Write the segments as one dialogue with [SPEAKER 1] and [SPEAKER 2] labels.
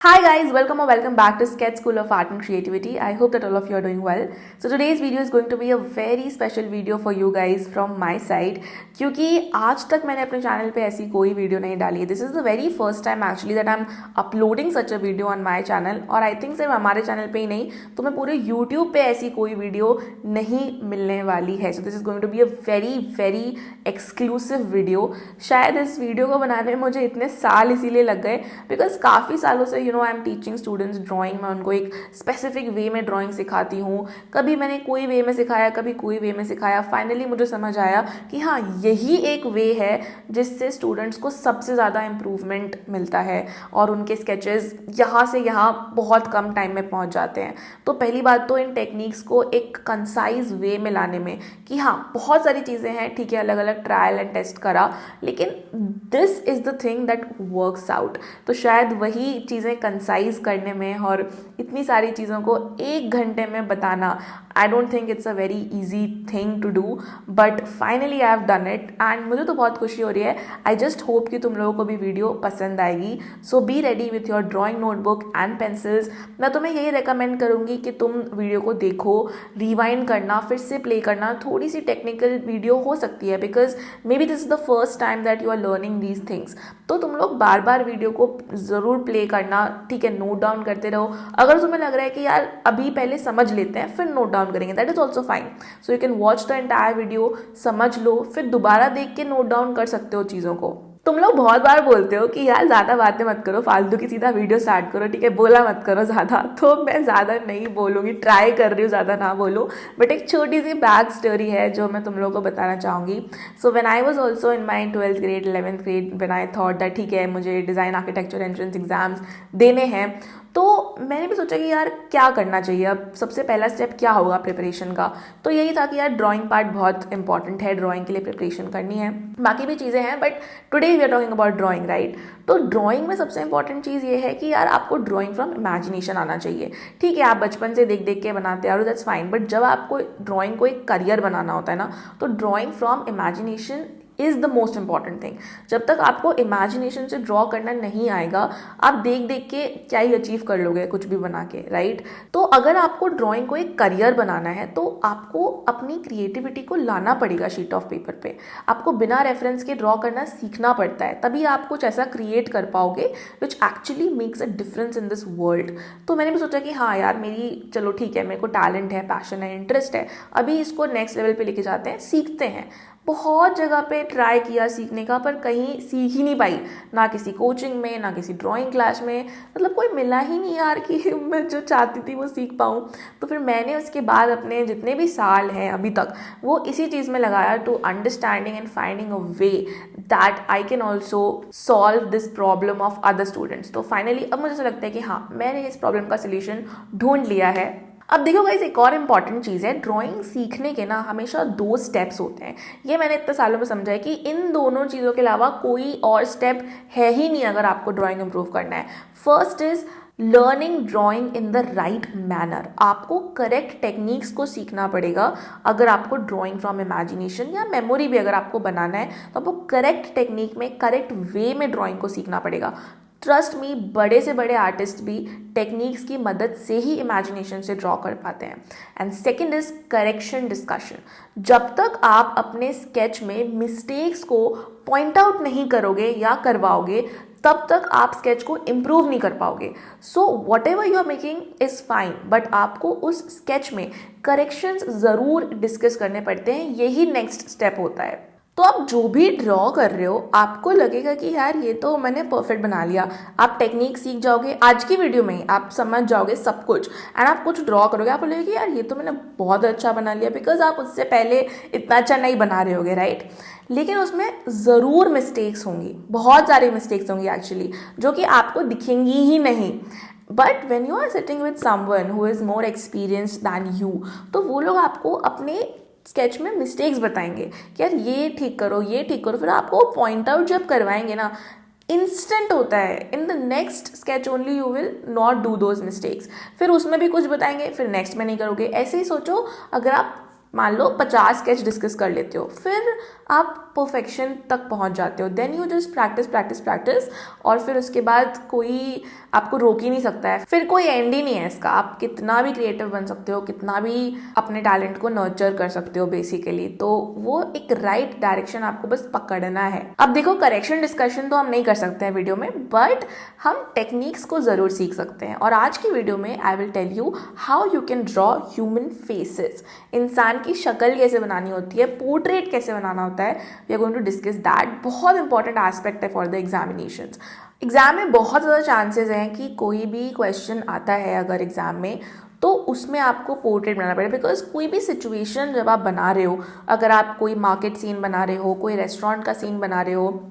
[SPEAKER 1] Hi guys, welcome or welcome back to Sketch School of Art and Creativity. I hope that all of you are doing well. So today's video is going to be a very special video for you guys from my side क्योंकि आज तक मैंने अपने channel पे ऐसी कोई video नहीं डाली है. This is the very first time actually that I am uploading such a video on my channel. और आई थिंक सिर्फ हमारे चैनल पे ही नहीं तो मैं पूरे यूट्यूब पे ऐसी कोई वीडियो नहीं मिलने वाली है. So this is going to be a very very exclusive video. शायद इस वीडियो को बनाने में मुझे इतने साल इसीलिए लग गए बिकॉज काफ़ी सालों से I am teaching students drawing. मैं उनको एक स्पेसिफिक वे में ड्राइंग सिखाती हूँ. कभी मैंने कोई वे में सिखाया, कभी कोई वे में सिखाया. फाइनली मुझे समझ आया कि हाँ, यही एक वे है जिससे स्टूडेंट्स को सबसे ज़्यादा इम्प्रूवमेंट मिलता है और उनके स्केचेस यहाँ से यहाँ बहुत कम टाइम में पहुँच जाते हैं. तो पहली बात तो इन टेक्निक्स को एक कंसाइज वे में लाने में कि हाँ, बहुत सारी चीज़ें हैं, ठीक है, अलग अलग ट्रायल एंड टेस्ट करा, लेकिन this is the thing that works out. तो शायद वही चीज़ें कंसाइज करने में और इतनी सारी चीज़ों को एक घंटे में बताना, I don't think it's a very easy thing to do, but finally I have done it and मुझे तो बहुत खुशी हो रही है. आई जस्ट होप कि तुम लोगों को भी वीडियो पसंद आएगी. So be ready with your drawing notebook and pencils. मैं तुम्हें यही रिकमेंड करूँगी कि तुम वीडियो को देखो, रिवाइंड करना, फिर से प्ले करना. थोड़ी सी टेक्निकल वीडियो हो सकती है because maybe this is the first time that you are learning these things. तो तुम लोग बार बार वीडियो को ज़रूर प्ले करना, ठीक है, नोट डाउन करते रहो. अगर तुम्हें लग रहा है कि यार अभी पहले समझ लेते हैं फिर नोट डाउन करेंगे, that is also fine. So you can watch the entire video, समझ लो, फिर दोबारा देख के नोट डाउन कर सकते हो चीज़ों को. तुम लोग बहुत बार बोलते हो कि यार ज़्यादा बातें मत करो, फालतू की, सीधा वीडियो स्टार्ट करो, ठीक है, बोला मत करो ज़्यादा. तो मैं ज़्यादा नहीं बोलूँगी, ट्राई कर रही हूँ ज़्यादा ना बोलूँ. बट एक छोटी सी बैक स्टोरी है जो मैं तुम लोगों को बताना चाहूँगी. So when I was also in my 12th grade 11th grade, when I thought that ठीक है, मुझे डिज़ाइन आर्किटेक्चर एंट्रेंस एग्जाम्स देने हैं, तो मैंने भी सोचा कि यार क्या करना चाहिए, अब सबसे पहला स्टेप क्या होगा प्रिपरेशन का. तो यही था कि यार ड्राइंग पार्ट बहुत इंपॉर्टेंट है, ड्राइंग के लिए प्रिपरेशन करनी है. बाकी भी चीज़ें हैं but today we are talking about drawing, right. तो ड्राइंग में सबसे इंपॉर्टेंट चीज़ ये है कि यार आपको ड्राइंग फ्रॉम इमेजिनेशन आना चाहिए. ठीक है, आप बचपन से देख देख के बनाते आ रहे हो, दैट्स फाइन, बट जब आपको ड्राइंग को एक करियर बनाना होता है ना, तो drawing from imagination is the most important thing. जब तक आपको इमेजिनेशन से ड्रॉ करना नहीं आएगा, आप देख देख के क्या ही अचीव कर लोगे कुछ भी बना के, राइट. तो अगर आपको ड्राइंग को एक करियर बनाना है तो आपको अपनी क्रिएटिविटी को लाना पड़ेगा शीट ऑफ पेपर पे. आपको बिना रेफरेंस के ड्रॉ करना सीखना पड़ता है, तभी आप कुछ ऐसा क्रिएट कर पाओगे which actually makes a difference in this world. तो मैंने भी सोचा कि हाँ यार, मेरी चलो ठीक है, मेरे को टैलेंट है, पैशन है, इंटरेस्ट है, अभी इसको नेक्स्ट लेवल पे लेके जाते हैं, सीखते हैं. बहुत जगह पे ट्राई किया सीखने का, पर कहीं सीख ही नहीं पाई, ना किसी कोचिंग में, ना किसी ड्राइंग क्लास में. मतलब कोई मिला ही नहीं यार कि मैं जो चाहती थी वो सीख पाऊँ. तो फिर मैंने उसके बाद अपने जितने भी साल हैं अभी तक वो इसी चीज़ में लगाया, to understanding and finding a way that I can also solve this problem of other students. तो फाइनली अब मुझे ऐसा लगता है कि हाँ, मैंने इस प्रॉब्लम का सोल्यूशन ढूंढ लिया है. अब देखो गाइस, एक और इम्पॉर्टेंट चीज़ है, ड्राइंग सीखने के ना हमेशा 2 स्टेप्स होते हैं. ये मैंने इतने सालों में समझा है कि इन दोनों चीज़ों के अलावा कोई और स्टेप है ही नहीं अगर आपको ड्राइंग इंप्रूव करना है. First is learning drawing in the right manner. आपको करेक्ट टेक्निक्स को सीखना पड़ेगा. अगर आपको ड्राइंग फ्रॉम इमेजिनेशन या मेमोरी भी अगर आपको बनाना है तो आपको करेक्ट टेक्निक में, करेक्ट वे में ड्राइंग को सीखना पड़ेगा. ट्रस्ट मी, बड़े से बड़े आर्टिस्ट भी टेक्निक्स की मदद से ही इमेजिनेशन से ड्रॉ कर पाते हैं. And second is correction discussion. जब तक आप अपने स्केच में मिस्टेक्स को पॉइंट आउट नहीं करोगे या करवाओगे, तब तक आप स्केच को इम्प्रूव नहीं कर पाओगे. So whatever you are making is fine, but आपको उस स्केच में करेक्शंस ज़रूर डिस्कस करने पड़ते हैं. यही नेक्स्ट स्टेप होता है. तो आप जो भी ड्रॉ कर रहे हो, आपको लगेगा कि यार ये तो मैंने परफेक्ट बना लिया. आप टेक्निक सीख जाओगे, आज की वीडियो में आप समझ जाओगे सब कुछ, एंड आप कुछ ड्रॉ करोगे, आप बोलोगे कि यार ये तो मैंने बहुत अच्छा बना लिया, बिकॉज आप उससे पहले इतना अच्छा नहीं बना रहे होगे, राइट. लेकिन उसमें ज़रूर मिस्टेक्स होंगी, बहुत सारी मिस्टेक्स होंगी एक्चुअली, जो कि आपको दिखेंगी ही नहीं. But when you are sitting with someone who is more experienced than you, तो वो लोग आपको अपने स्केच में मिस्टेक्स बताएंगे कि यार ये ठीक करो, ये ठीक करो. फिर आपको पॉइंट आउट जब करवाएंगे ना, इंस्टेंट होता है. In the next sketch only you will not do those mistakes. फिर उसमें भी कुछ बताएंगे, फिर नेक्स्ट में नहीं करोगे. ऐसे ही सोचो, अगर आप मान लो 50 स्केच डिस्कस कर लेते हो, फिर आप परफेक्शन तक पहुंच जाते हो। Then you just practice practice practice, और फिर उसके बाद कोई आपको रोक ही नहीं सकता है, फिर कोई एंड ही नहीं है इसका। आप कितना भी क्रिएटिव बन सकते हो, कितना भी अपने टैलेंट को नर्चर कर सकते हो बेसिकली। तो वो एक राइट डायरेक्शन आपको बस पकड़ना है। अब देखो, करेक्शन डिस्कशन तो हम नहीं कर सकते हैं वीडियो में, बट हम टेक्निक्स को जरूर सीख सकते हैं। और आज की वीडियो में I will tell you how you can draw human faces. इंसान की शक्ल कैसे बनानी होती है, पोर्ट्रेट कैसे बनाना होता है, we are going to discuss that. बहुत इंपॉर्टेंट एस्पेक्ट है फॉर द एग्जामिनेशंस। एग्जाम में बहुत ज़्यादा चांसेस हैं कि कोई भी क्वेश्चन आता है अगर एग्जाम में, तो उसमें आपको पोर्ट्रेट बनाना पड़ेगा। बिकॉज कोई भी सिचुएशन जब आप बना रहे हो, अगर आप कोई मार्केट सीन बना रहे हो, कोई रेस्टोरेंट का सीन बना रहे हो,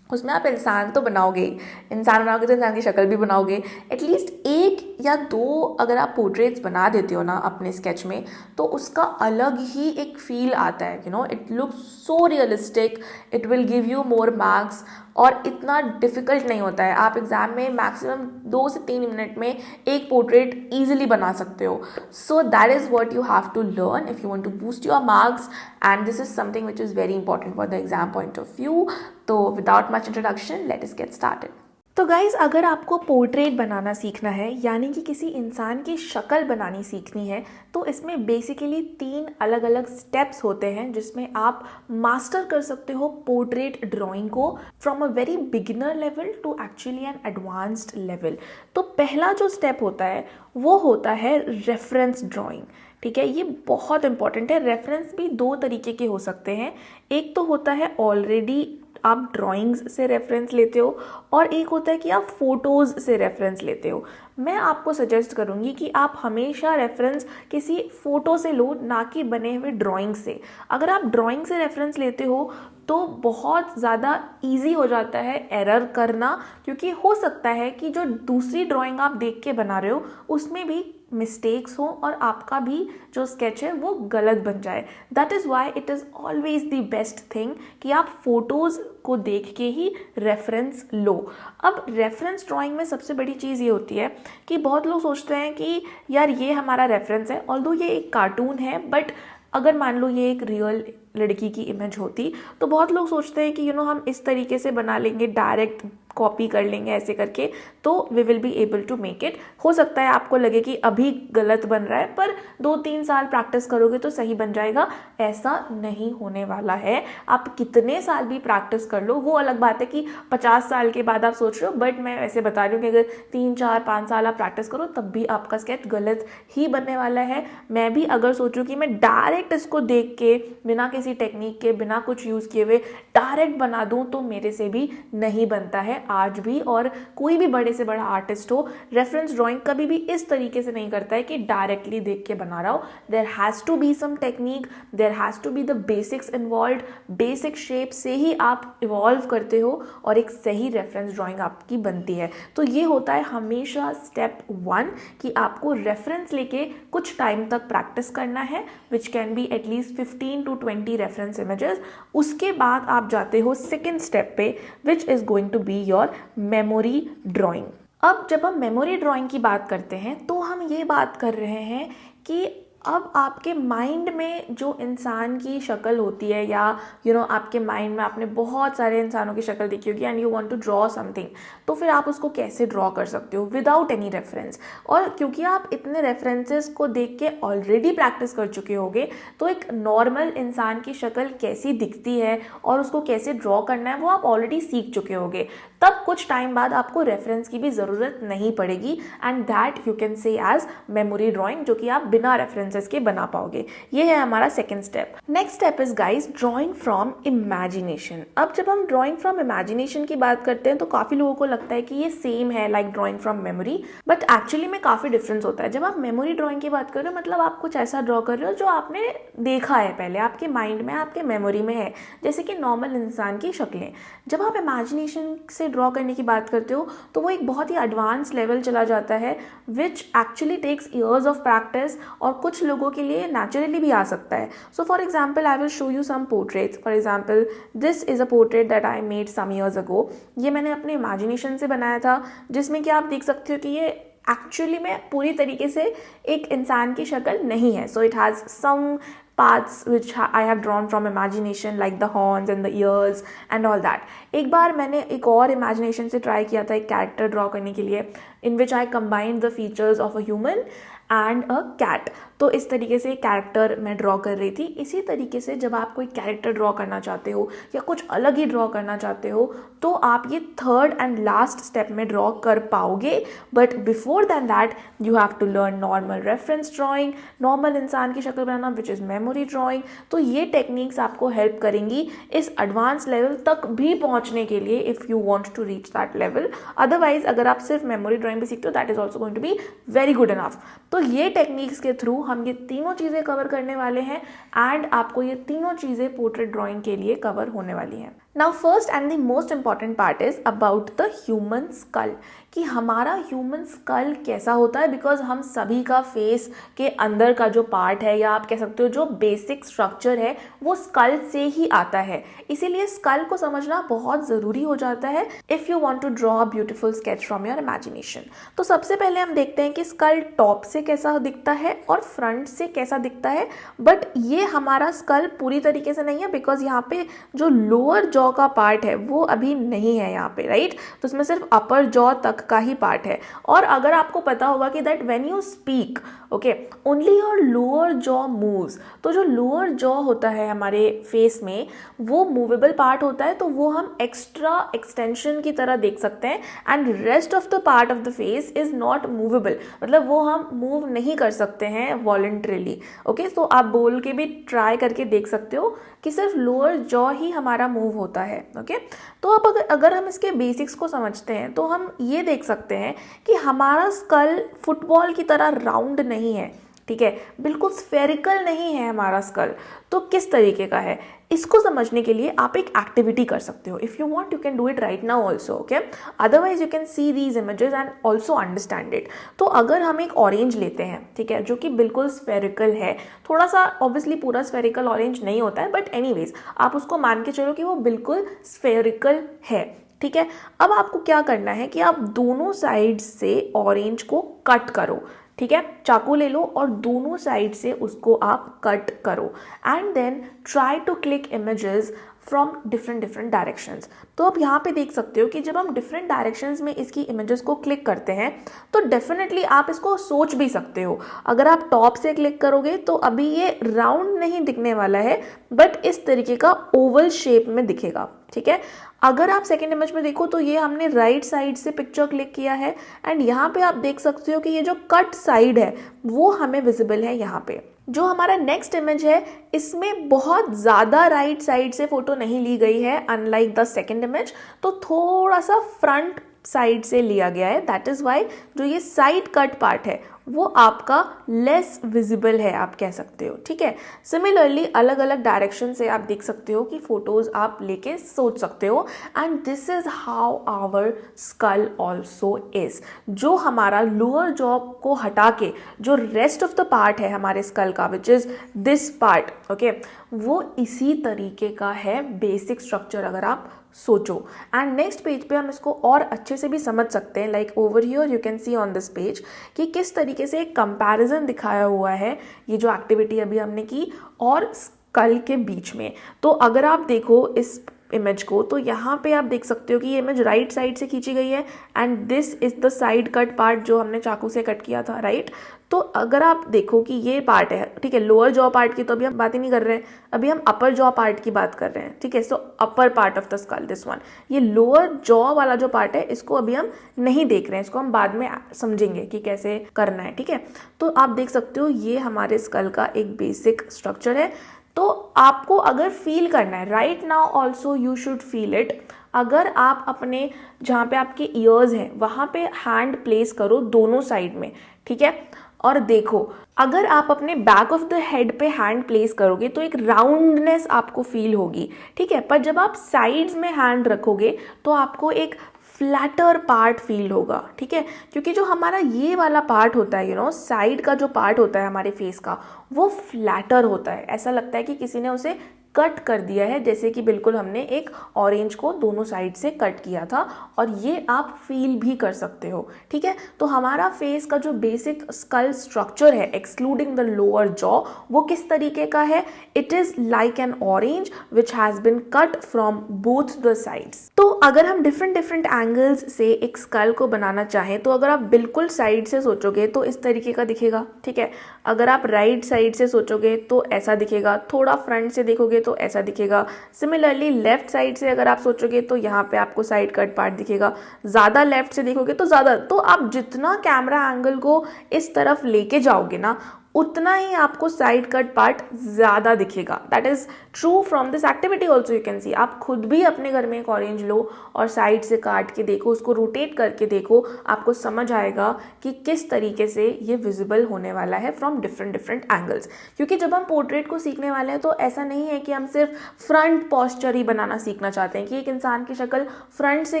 [SPEAKER 1] उसमें आप इंसान तो बनाओगे, इंसान बनाओगे तो इंसान की शक्ल भी बनाओगे। एटलीस्ट एक या दो अगर आप पोर्ट्रेट्स बना देते हो ना अपने स्केच में, तो उसका अलग ही एक फील आता है। You know, it looks so realistic, it will give you more marks, और इतना डिफिकल्ट नहीं होता है। आप एग्जाम में मैक्सिमम 2 से 3 मिनट में एक पोर्ट्रेट ईजिली बना सकते हो। So that is what you have to learn if you want to boost your marks, and this is something which is very important for the exam point of view. तो without much introduction, let us get started. तो guys, अगर आपको portrait बनाना सीखना है, यानी कि किसी इंसान की शक्ल बनानी सीखनी है, तो इसमें बेसिकली 3 अलग अलग स्टेप्स होते हैं जिसमें आप मास्टर कर सकते हो पोर्ट्रेट ड्राइंग को from a very beginner level to actually an advanced level. तो पहला जो स्टेप होता है वो होता है रेफरेंस ड्राइंग। ठीक है, ये बहुत इंपॉर्टेंट है। रेफरेंस भी 2 तरीके के हो सकते हैं। एक तो होता है ऑलरेडी आप ड्राइंग्स से रेफरेंस लेते हो, और एक होता है कि आप फोटोज़ से रेफरेंस लेते हो। मैं आपको सजेस्ट करूँगी कि आप हमेशा रेफरेंस किसी फ़ोटो से लो, ना कि बने हुए ड्राइंग से। अगर आप ड्राइंग से रेफरेंस लेते हो तो बहुत ज़्यादा इजी हो जाता है एरर करना, क्योंकि हो सकता है कि जो दूसरी ड्राइंग आप देख के बना रहे हो उसमें भी मिस्टेक्स हो और आपका भी जो स्केच है वो गलत बन जाए। That is why it is always the best thing कि आप फोटोज़ को देख के ही रेफरेंस लो। अब रेफरेंस ड्राइंग में सबसे बड़ी चीज़ ये होती है कि बहुत लोग सोचते हैं कि यार ये हमारा रेफरेंस है, ऑल्दो ये एक कार्टून है, बट अगर मान लो ये एक रियल लड़की की इमेज होती तो बहुत लोग सोचते हैं कि हम इस तरीके से बना लेंगे, डायरेक्ट कॉपी कर लेंगे ऐसे करके, तो we will be able to make it. हो सकता है आपको लगे कि अभी गलत बन रहा है, पर 2-3 साल प्रैक्टिस करोगे तो सही बन जाएगा। ऐसा नहीं होने वाला है। आप कितने साल भी प्रैक्टिस कर लो, वो अलग बात है कि 50 साल के बाद आप सोच रहे हो, बट मैं ऐसे बता रही हूँ कि अगर 3-4-5 साल आप प्रैक्टिस करो तब भी आपका स्केच गलत ही बनने वाला है। मैं भी अगर सोचूं कि मैं डायरेक्ट इसको देख के बिना किसी टेक्निक के, बिना कुछ यूज़ किए हुए डायरेक्ट बना दूं, तो मेरे से भी नहीं बनता है आज भी। और कोई भी बड़े से बड़ा आर्टिस्ट हो, रेफरेंस ड्राइंग कभी भी इस तरीके से नहीं करता है कि डायरेक्टली देख के बना रहा हो। There has to be some technique, there has to be the basics involve. Basic shape से ही आप इवॉल्व करते हो और एक सही रेफरेंस ड्राइंग आपकी बनती है। तो ये होता है हमेशा स्टेप 1 कि आपको रेफरेंस लेके कुछ टाइम तक प्रैक्टिस करना है, विच कैन बी एटलीस्ट 15 to 20 रेफरेंस इमेजेस। उसके बाद आप जाते हो सेकेंड स्टेप पे, which is going to be your memory drawing. अब जब हम मेमोरी ड्राइंग की बात करते हैं तो हम ये बात कर रहे हैं कि अब आपके माइंड में जो इंसान की शक्ल होती है, या आपके माइंड में आपने बहुत सारे इंसानों की शक्ल देखी होगी and you want to draw something, तो फिर आप उसको कैसे ड्रॉ कर सकते हो विदाउट एनी रेफरेंस। और क्योंकि आप इतने रेफरेंसेस को देख के ऑलरेडी प्रैक्टिस कर चुके होगे, तो एक नॉर्मल इंसान की शक्ल कैसी दिखती है और उसको कैसे ड्रॉ करना है वो आप ऑलरेडी सीख चुके होगे। तब कुछ टाइम बाद आपको रेफरेंस की भी ज़रूरत नहीं पड़ेगी, and that you can say as memory drawing, जो कि आप बिना रेफरेंसेस के बना पाओगे। ये है हमारा second step. Next step is guys drawing from imagination. अब जब हम ड्राइंग फ्रॉम इमेजिनेशन की बात करते हैं तो काफ़ी लोगों को लगता है कि ये सेम है like drawing from memory, but actually में काफ़ी डिफरेंस होता है। जब आप मेमोरी ड्राइंग की बात कर रहे हो, मतलब आप कुछ ऐसा ड्रॉ कर रहे हो जो आपने देखा है पहले, आपके माइंड में, आपके मेमोरी में है, जैसे कि नॉर्मल इंसान की शक्लें। जब आप इमेजिनेशन से ड्रॉ करने की बात करते हो तो वो एक बहुत ही एडवांस लेवल चला जाता है, which actually takes years of practice, और कुछ लोगों के लिए नेचुरली भी आ सकता है। So for example I will show you some portraits. For example this is a portrait that I made some years ago. ये मैंने अपने इमेजिनेशन से बनाया था, जिसमें कि आप देख सकते हो कि ये एक्चुअली में पूरी तरीके से एक इंसान की शक्ल नहीं है. So it has some parts which I have drawn from imagination like the horns and the ears and all that. एक बार मैंने एक और imagination से ट्राई किया था एक कैरेक्टर ड्रॉ करने के लिए in which I combined the features of a human and a cat. तो इस तरीके से कैरेक्टर मैं ड्रॉ कर रही थी. इसी तरीके से जब आप कोई कैरेक्टर ड्रॉ करना चाहते हो या कुछ अलग ही ड्रॉ करना चाहते हो तो आप ये थर्ड एंड लास्ट स्टेप में ड्रॉ कर पाओगे. But before than that you have to learn normal reference drawing, normal इंसान की शक्ल बनाना विच इज़ मेमोरी ड्राइंग. तो ये टेक्निक्स आपको हेल्प करेंगी इस एडवांस लेवल तक भी पहुंचने के लिए if you want to reach that level. Otherwise अगर आप सिर्फ मेमोरी ड्राइंग भी सीखते हो that is also going to be very good enough. तो ये टेक्निक्स के थ्रू हम ये तीनों चीज़ें कवर करने वाले हैं एंड आपको ये तीनों चीज़ें पोर्ट्रेट ड्राइंग के लिए कवर होने वाली हैं. Now first and the most important part is about the human school, कि हमारा ह्यूमन स्कल कैसा होता है. बिकॉज हम सभी का फेस के अंदर का जो पार्ट है या आप कह सकते हो जो बेसिक स्ट्रक्चर है वो स्कल से ही आता है. इसीलिए स्कल को समझना बहुत ज़रूरी हो जाता है if you want to draw a beautiful sketch from your imagination. तो सबसे पहले हम देखते हैं कि स्कल टॉप से कैसा दिखता है और फ्रंट से कैसा दिखता है. बट ये हमारा स्कल पूरी तरीके से नहीं है बिकॉज यहाँ पे जो लोअर जॉ का पार्ट है वो अभी नहीं है यहाँ पे, राइट. तो उसमें सिर्फ अपर जॉ तक का ही पार्ट है. और अगर आपको पता होगा कि that when you speak okay only your lower jaw moves, तो जो लोअर जॉ होता है हमारे फेस में वो मूवेबल पार्ट होता है. तो वो हम एक्स्ट्रा एक्सटेंशन की तरह देख सकते हैं and rest of the part of the face is not movable, मतलब वो हम मूव नहीं कर सकते हैं वॉलंटरीली. ओके तो आप बोल के भी ट्राई करके देख सकते हो कि सिर्फ लोअर जॉ ही हमारा मूव होता है. ओके तो अब अगर हम इसके बेसिक्स को समझते हैं तो हम ये देख सकते हैं कि हमारा स्कल फुटबॉल की तरह राउंड नहीं है, ठीक है, बिल्कुल स्फेरिकल नहीं है हमारा स्कल. तो किस तरीके का है इसको समझने के लिए आप एक एक्टिविटी कर सकते हो. If you want you can do it right now also. Okay otherwise you can see these images and also understand it. तो अगर हम एक ऑरेंज लेते हैं, ठीक है, जो कि बिल्कुल स्फेरिकल है, थोड़ा सा ऑब्वियसली पूरा स्फेरिकल ऑरेंज नहीं होता है बट एनीवेज आप उसको मान के चलो कि वो बिल्कुल स्फेरिकल है, ठीक है. अब आपको क्या करना है कि आप दोनों साइड से ऑरेंज को कट करो, ठीक है, चाकू ले लो और दोनों साइड से उसको आप कट करो and then try to click images from different directions. तो आप यहाँ पे देख सकते हो कि जब हम डिफरेंट डायरेक्शंस में इसकी इमेजेस को क्लिक करते हैं तो डेफिनेटली आप इसको सोच भी सकते हो. अगर आप टॉप से क्लिक करोगे तो अभी ये राउंड नहीं दिखने वाला है बट इस तरीके का ओवल शेप में दिखेगा, ठीक है. अगर आप सेकेंड इमेज में देखो तो ये हमने राइट साइड से पिक्चर क्लिक किया है एंड यहाँ पे आप देख सकते हो कि ये जो कट साइड है वो हमें विजिबल है यहाँ पे. जो हमारा नेक्स्ट इमेज है इसमें बहुत ज़्यादा राइट साइड से फोटो नहीं ली गई है अनलाइक द सेकेंड इमेज, तो थोड़ा सा फ्रंट साइड से लिया गया है. दैट इज़ वाई जो ये साइड कट पार्ट है वो आपका लेस विजिबल है आप कह सकते हो, ठीक है. सिमिलरली अलग अलग डायरेक्शन से आप देख सकते हो कि फोटोज आप लेके सोच सकते हो and this is how our skull also is. जो हमारा लोअर जॉ को हटा के जो रेस्ट ऑफ द पार्ट है हमारे स्कल का विच इज दिस पार्ट, ओके, वो इसी तरीके का है बेसिक स्ट्रक्चर अगर आप सोचो. एंड नेक्स्ट पेज पे हम इसको और अच्छे से भी समझ सकते हैं. Like over here you can C on this page कि किस तरीके से एक कंपैरिजन दिखाया हुआ है ये जो एक्टिविटी अभी हमने की और स्कल के बीच में. तो अगर आप देखो इस इमेज को तो यहाँ पे आप देख सकते हो कि ये इमेज राइट साइड से खींची गई है and this is the side cut part जो हमने चाकू से कट किया था, राइट. तो अगर आप देखो कि ये पार्ट है, ठीक है, लोअर जॉ पार्ट की तो अभी हम बात ही नहीं कर रहे हैं, अभी हम अपर जॉ पार्ट की बात कर रहे हैं, ठीक है. So upper part of the skull this one, ये लोअर जॉ वाला जो पार्ट है इसको अभी हम नहीं देख रहे हैं, इसको हम बाद में समझेंगे कि कैसे करना है, ठीक है. तो आप देख सकते हो ये हमारे स्कल का एक बेसिक स्ट्रक्चर है. तो आपको अगर फील करना है right now also you should feel it. अगर आप अपने जहाँ पे आपके ईयर्स हैं वहाँ पे हैंड प्लेस करो दोनों साइड में, ठीक है, और देखो अगर आप अपने बैक ऑफ द हेड पे हैंड प्लेस करोगे तो एक राउंडनेस आपको फील होगी, ठीक है. पर जब आप साइड्स में हैंड रखोगे तो आपको एक फ्लैटर पार्ट फील होगा, ठीक है, क्योंकि जो हमारा ये वाला पार्ट होता है, यू नो, साइड का जो पार्ट होता है हमारे फेस का वो फ्लैटर होता है. ऐसा लगता है कि किसी ने उसे कट कर दिया है, जैसे कि बिल्कुल हमने एक ऑरेंज को दोनों साइड से कट किया था, और ये आप फील भी कर सकते हो, ठीक है। तो हमारा फेस का जो बेसिक स्कल स्ट्रक्चर है एक्सक्लूडिंग द लोअर जॉ, वो किस तरीके का है? It is like an orange which has been cut from both the sides. तो अगर हम डिफरेंट डिफरेंट एंगल्स से एक स्कल को बनाना चाहें, तो अगर आप बिल्कुल साइड से सोचोगे तो इस तरीके का दिखेगा, ठीक है। अगर आप राइट साइड से सोचोगे तो ऐसा दिखेगा, थोड़ा फ्रंट से देखोगे तो ऐसा दिखेगा। सिमिलरली लेफ्ट साइड से अगर आप सोचोगे तो यहाँ पे आपको साइड कट पार्ट दिखेगा, ज़्यादा लेफ्ट से देखोगे तो ज़्यादा। तो आप जितना कैमरा एंगल को इस तरफ लेके जाओगे ना, उतना ही आपको साइड कट पार्ट ज़्यादा दिखेगा। That is true from this activity also you can सी। आप खुद भी अपने घर में एक ऑरेंज लो और साइड से काट के देखो, उसको रोटेट करके देखो, आपको समझ आएगा कि किस तरीके से ये विजिबल होने वाला है फ्रॉम डिफरेंट डिफरेंट एंगल्स। क्योंकि जब हम पोर्ट्रेट को सीखने वाले हैं तो ऐसा नहीं है कि हम सिर्फ फ्रंट पॉस्चर ही बनाना सीखना चाहते हैं कि एक इंसान की शक्ल फ्रंट से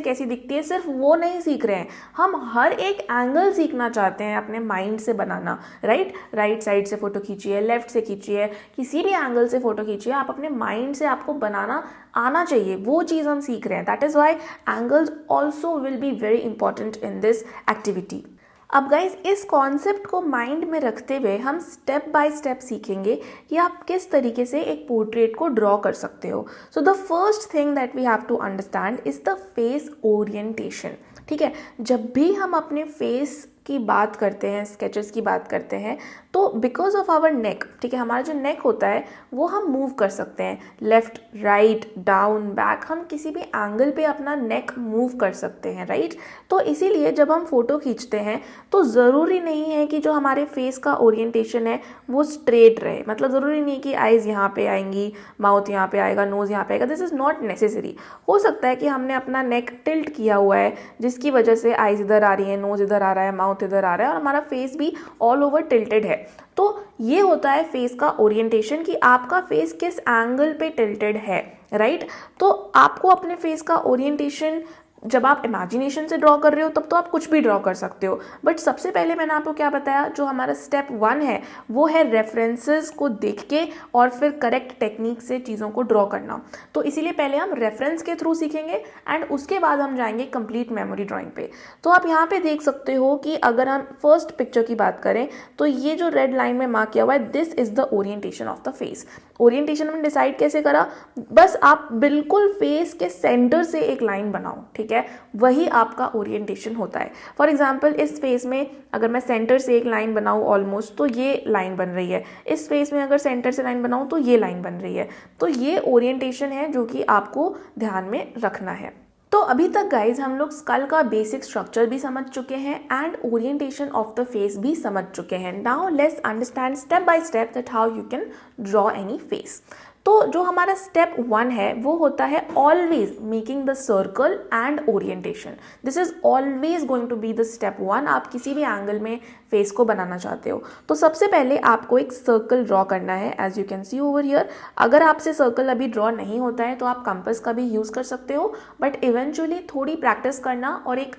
[SPEAKER 1] कैसी दिखती है, सिर्फ वो नहीं सीख रहे हैं, हम हर एक एंगल सीखना चाहते हैं अपने माइंड से बनाना। राइट साइड से फोटो खींचिए, लेफ्ट से खींचिए, किसी भी एंगल से फोटो खींचिए, आप अपने माइंड से आपको बनाना आना चाहिए, वो चीज़ हम सीख रहे हैं। That is why angles also will be very important in this activity. अब गाइज इस कॉन्सेप्ट को माइंड में रखते हुए हम स्टेप बाय स्टेप सीखेंगे कि आप किस तरीके से एक पोर्ट्रेट को ड्रॉ कर सकते हो। So the first thing that we have to understand is the face orientation, ठीक है। जब भी हम अपने फेस की बात करते हैं, स्केचेस की बात करते हैं, तो बिकॉज ऑफ आवर नेक, ठीक है, हमारा जो नेक होता है वो हम मूव कर सकते हैं, लेफ्ट राइट डाउन बैक, हम किसी भी एंगल पे अपना नेक मूव कर सकते हैं, राइट। तो इसीलिए जब हम फोटो खींचते हैं तो ज़रूरी नहीं है कि जो हमारे फेस का ओरिएंटेशन है वो स्ट्रेट रहे। मतलब ज़रूरी नहीं कि आइज़ यहाँ पे आएंगी, माउथ यहाँ पे आएगा, नोज़ यहाँ पे आएगा, दिस इज़ नॉट नेसेसरी। हो सकता है कि हमने अपना नेक टिल्ट किया हुआ है जिसकी वजह से आइज़ इधर आ रही है, नोज़ इधर आ रहा है, माउथ इधर आ रहा है, और हमारा फेस भी ऑल ओवर टिल्टेड है। तो ये होता है फेस का ओरिएंटेशन कि आपका फेस किस एंगल पे टिल्टेड है, राइट। तो आपको अपने फेस का ओरिएंटेशन जब आप इमेजिनेशन से ड्रॉ कर रहे हो तब तो आप कुछ भी ड्रॉ कर सकते हो, बट सबसे पहले मैंने आपको क्या बताया, जो हमारा स्टेप 1 है वो है रेफरेंसेस को देख के और फिर करेक्ट टेक्निक से चीज़ों को ड्रॉ करना। तो इसीलिए पहले हम रेफरेंस के थ्रू सीखेंगे एंड उसके बाद हम जाएंगे कंप्लीट मेमोरी ड्राइंग पे। तो आप यहाँ पे देख सकते हो कि अगर हम फर्स्ट पिक्चर की बात करें तो ये जो रेड लाइन में मार्क किया हुआ है, this is the orientation of the face. Orientation हमने डिसाइड कैसे करा, बस आप बिल्कुल फेस के सेंटर से एक लाइन बनाओ, ठीक है, वही आपका ओरिएंटेशन होता है। फॉर एग्जाम्पल इस फेस में अगर मैं सेंटर से एक लाइन बनाऊँ ऑलमोस्ट, तो ये लाइन बन रही है। इस फेस में अगर सेंटर से लाइन बनाऊँ तो ये लाइन बन रही है। तो ये ओरिएंटेशन है जो कि आपको ध्यान में रखना है। तो अभी तक गाइज हम लोग स्कल का बेसिक स्ट्रक्चर भी समझ चुके हैं and orientation of the face भी समझ चुके हैं। Now let's understand step by step that how you can draw any face. तो जो हमारा स्टेप 1 है वो होता है always making the circle and orientation. This is always going to be the step 1। आप किसी भी एंगल में फेस को बनाना चाहते हो तो सबसे पहले आपको एक सर्कल ड्रॉ करना है, as you can see over here. अगर आपसे सर्कल अभी ड्रॉ नहीं होता है तो आप कंपास का भी यूज़ कर सकते हो, बट इवेंचुअली थोड़ी प्रैक्टिस करना और एक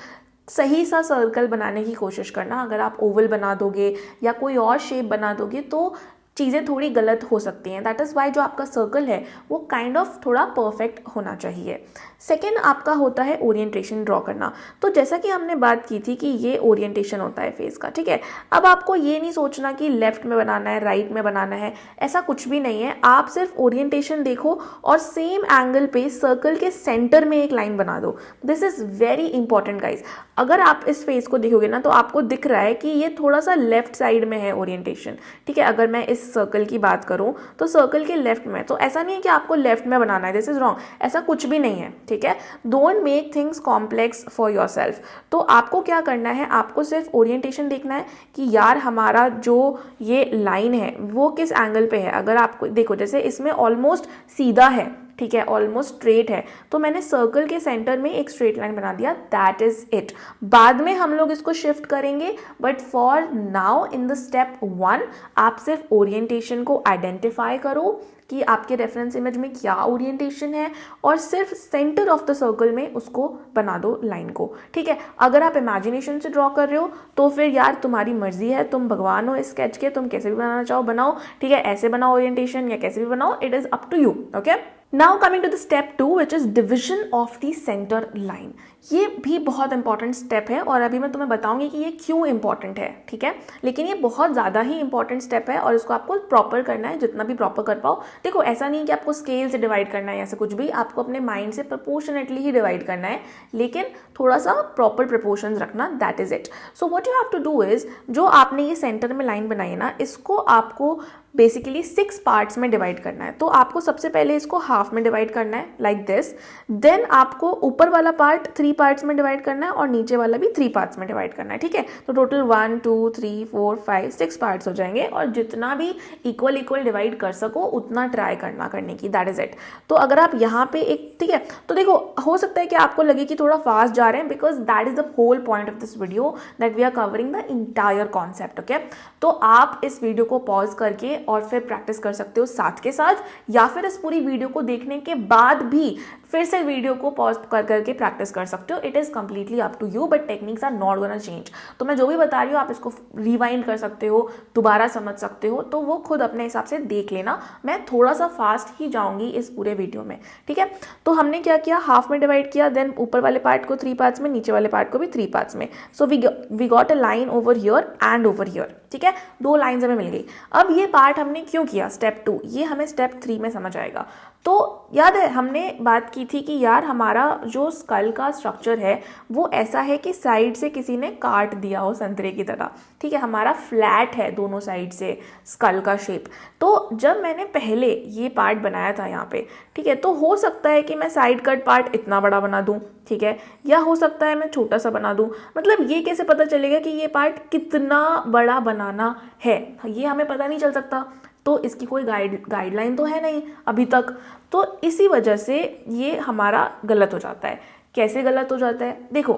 [SPEAKER 1] सही सा सर्कल बनाने की कोशिश करना। अगर आप ओवल बना दोगे या कोई और शेप बना दोगे तो चीज़ें थोड़ी गलत हो सकती हैं। दैट इज़ वाई जो आपका सर्कल है वो काइंड ऑफ थोड़ा परफेक्ट होना चाहिए। सेकेंड आपका होता है ओरिएंटेशन ड्रॉ करना। तो जैसा कि हमने बात की थी कि ये ओरिएंटेशन होता है फेस का, ठीक है। अब आपको ये नहीं सोचना कि लेफ्ट में बनाना है, राइट में बनाना है, ऐसा कुछ भी नहीं है। आप सिर्फ ओरिएंटेशन देखो और सेम एंगल पे सर्कल के सेंटर में एक लाइन बना दो। This is very important guys. अगर आप इस फेस को देखोगे ना तो आपको दिख रहा है कि ये थोड़ा सा लेफ्ट साइड में है ओरिएंटेशन, ठीक है। अगर मैं इस सर्कल की बात करूं तो सर्कल के लेफ्ट में, तो ऐसा नहीं है कि आपको लेफ्ट में बनाना है, दिस इज रॉन्ग, ऐसा कुछ भी नहीं है, ठीक है। Don't make things complex for yourself. तो आपको क्या करना है, आपको सिर्फ ओरिएंटेशन देखना है कि यार हमारा जो ये लाइन है वो किस एंगल पे है। अगर आपको देखो जैसे इसमें ऑलमोस्ट सीधा है, ठीक है, ऑलमोस्ट स्ट्रेट है, तो मैंने सर्कल के सेंटर में एक स्ट्रेट लाइन बना दिया, दैट इज इट। बाद में हम लोग इसको शिफ्ट करेंगे, but for now in the step 1 आप सिर्फ ओरिएंटेशन को आइडेंटिफाई करो कि आपके रेफरेंस इमेज में क्या ओरिएंटेशन है, और सिर्फ सेंटर ऑफ द सर्कल में उसको बना दो लाइन को, ठीक है। अगर आप इमेजिनेशन से ड्रॉ कर रहे हो तो फिर यार तुम्हारी मर्जी है, तुम भगवान हो इस स्केच के, तुम कैसे भी बनाना चाहो बनाओ, ठीक है, ऐसे बनाओ ओरिएंटेशन या कैसे भी बनाओ, it is up to you, okay. Now coming to the step 2 which is division of the centre line. ये भी बहुत इंपॉर्टेंट स्टेप है और अभी मैं तुम्हें बताऊंगी कि ये क्यों इंपॉर्टेंट है, ठीक है, लेकिन ये बहुत ज़्यादा ही इंपॉर्टेंट स्टेप है और इसको आपको प्रॉपर करना है, जितना भी प्रॉपर कर पाओ। देखो ऐसा नहीं कि आपको स्केल से डिवाइड करना है, ऐसा कुछ भी, आपको अपने माइंड से प्रोपोर्शनेटली ही डिवाइड करना है, लेकिन थोड़ा सा प्रॉपर प्रोपोर्शंस रखना, that is it. So what you have to do is, जो आपने ये सेंटर में लाइन बनाई है ना, इसको आपको बेसिकली 6 पार्ट्स में डिवाइड करना है। तो आपको सबसे पहले इसको हाफ में डिवाइड करना है लाइक दिस, देन आपको ऊपर वाला पार्ट 3 पार्ट्स में डिवाइड करना है और नीचे वाला भी 3 पार्ट्स में डिवाइड करना है, ठीक है। तो टोटल 1 2 3 4 5 6 पार्ट्स हो जाएंगे और जितना भी इक्वल इक्वल डिवाइड कर सको उतना ट्राई करने की, दैट इज इट। तो अगर आप यहाँ पे एक, ठीक है, तो देखो हो सकता है कि आपको लगे कि थोड़ा फास्ट जा रहे हैं, because that is the whole point of this video, that we are covering the entire concept, okay. तो आप इस वीडियो को पॉज करके और फिर प्रैक्टिस कर सकते हो साथ के साथ, या फिर इस पूरी वीडियो को देखने के बाद भी फिर से वीडियो को पॉज कर करके प्रैक्टिस कर सकते हो। It is completely up to you, but techniques are not gonna change. तो मैं जो भी बता रही हूँ आप इसको रिवाइंड कर सकते हो, दोबारा समझ सकते हो, तो वो खुद अपने हिसाब से देख लेना। मैं थोड़ा सा फास्ट ही जाऊंगी इस पूरे वीडियो में, ठीक है। तो हमने क्या किया, हाफ में डिवाइड किया, देन ऊपर वाले पार्ट को 3 पार्ट्स में, नीचे वाले पार्ट को भी 3 पार्ट्स में। So we got a line over here and over here, ठीक है, 2 लाइन्स हमें मिल गई। अब ये पार्ट हमने क्यों किया स्टेप 2, ये हमें स्टेप 3 में समझ आएगा। तो याद है हमने बात की थी कि यार हमारा जो स्कल का स्ट्रक्चर है वो ऐसा है कि साइड से किसी ने काट दिया हो संतरे की तरह, ठीक है, हमारा फ्लैट है दोनों साइड से स्कल का शेप। तो जब मैंने पहले ये पार्ट बनाया था यहाँ पे, ठीक है, तो हो सकता है कि मैं साइड कट पार्ट इतना बड़ा बना दूँ, ठीक है, या हो सकता है मैं छोटा सा बना दूँ। मतलब ये कैसे पता चलेगा कि ये पार्ट कितना बड़ा बनाना है, ये हमें पता नहीं चल सकता। तो इसकी कोई गाइडलाइन तो है नहीं अभी तक, तो इसी वजह से ये हमारा गलत हो जाता है। कैसे गलत हो जाता है, देखो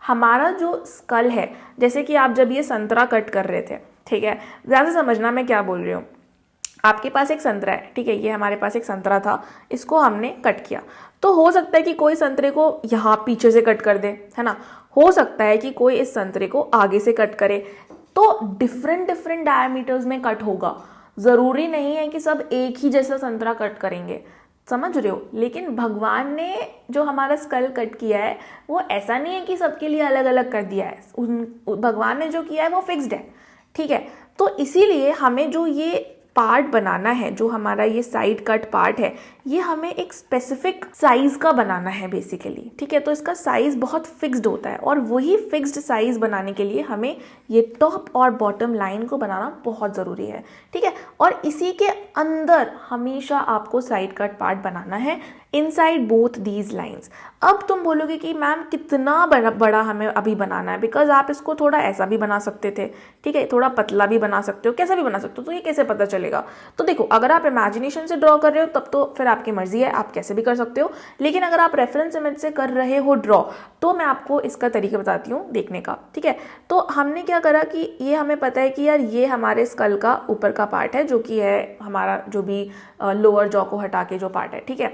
[SPEAKER 1] हमारा जो स्कल है, जैसे कि आप जब ये संतरा कट कर रहे थे, ठीक है, ज़्यादा समझना मैं क्या बोल रही हूँ। आपके पास एक संतरा है, ठीक है, ये हमारे पास एक संतरा था, इसको हमने कट किया। तो हो सकता है कि कोई संतरे को यहाँ पीछे से कट कर दे, है ना, हो सकता है कि कोई इस संतरे को आगे से कट करे, तो डिफरेंट डायमीटर्स में कट होगा। ज़रूरी नहीं है कि सब एक ही जैसा संतरा कट करेंगे, समझ रहे हो। लेकिन भगवान ने जो हमारा स्कल कट किया है वो ऐसा नहीं है कि सबके लिए अलग अलग कर दिया है, भगवान ने जो किया है वो फिक्स्ड है, ठीक है। तो इसीलिए हमें जो ये पार्ट बनाना है, जो हमारा ये साइड कट पार्ट है, ये हमें एक स्पेसिफिक साइज का बनाना है बेसिकली, ठीक है। तो इसका साइज बहुत फिक्स्ड होता है और वही फिक्स्ड साइज बनाने के लिए हमें ये टॉप और बॉटम लाइन को बनाना बहुत ज़रूरी है, ठीक है। और इसी के अंदर हमेशा आपको साइड कट पार्ट बनाना है, इनसाइड बोथ दीज लाइन्स। अब तुम बोलोगे कि मैम कितना बड़ा हमें अभी बनाना है, बिकॉज आप इसको थोड़ा ऐसा भी बना सकते थे, ठीक है, थोड़ा पतला भी बना सकते हो, कैसा भी बना सकते हो, तो ये कैसे पता चलेगा। तो देखो अगर आप इमेजिनेशन से ड्रॉ कर रहे हो तब तो फिर आपकी मर्जी है, आप कैसे भी कर सकते हो, लेकिन अगर आप रेफरेंस इमेज से कर रहे हो ड्रॉ, तो मैं आपको इसका तरीका बताती हूँ देखने का, ठीक है। तो हमने क्या करा कि ये हमें पता है कि यार ये हमारे स्कल का ऊपर का पार्ट है, जो कि है हमारा जो भी लोअर जॉ को हटा के जो पार्ट है, ठीक है।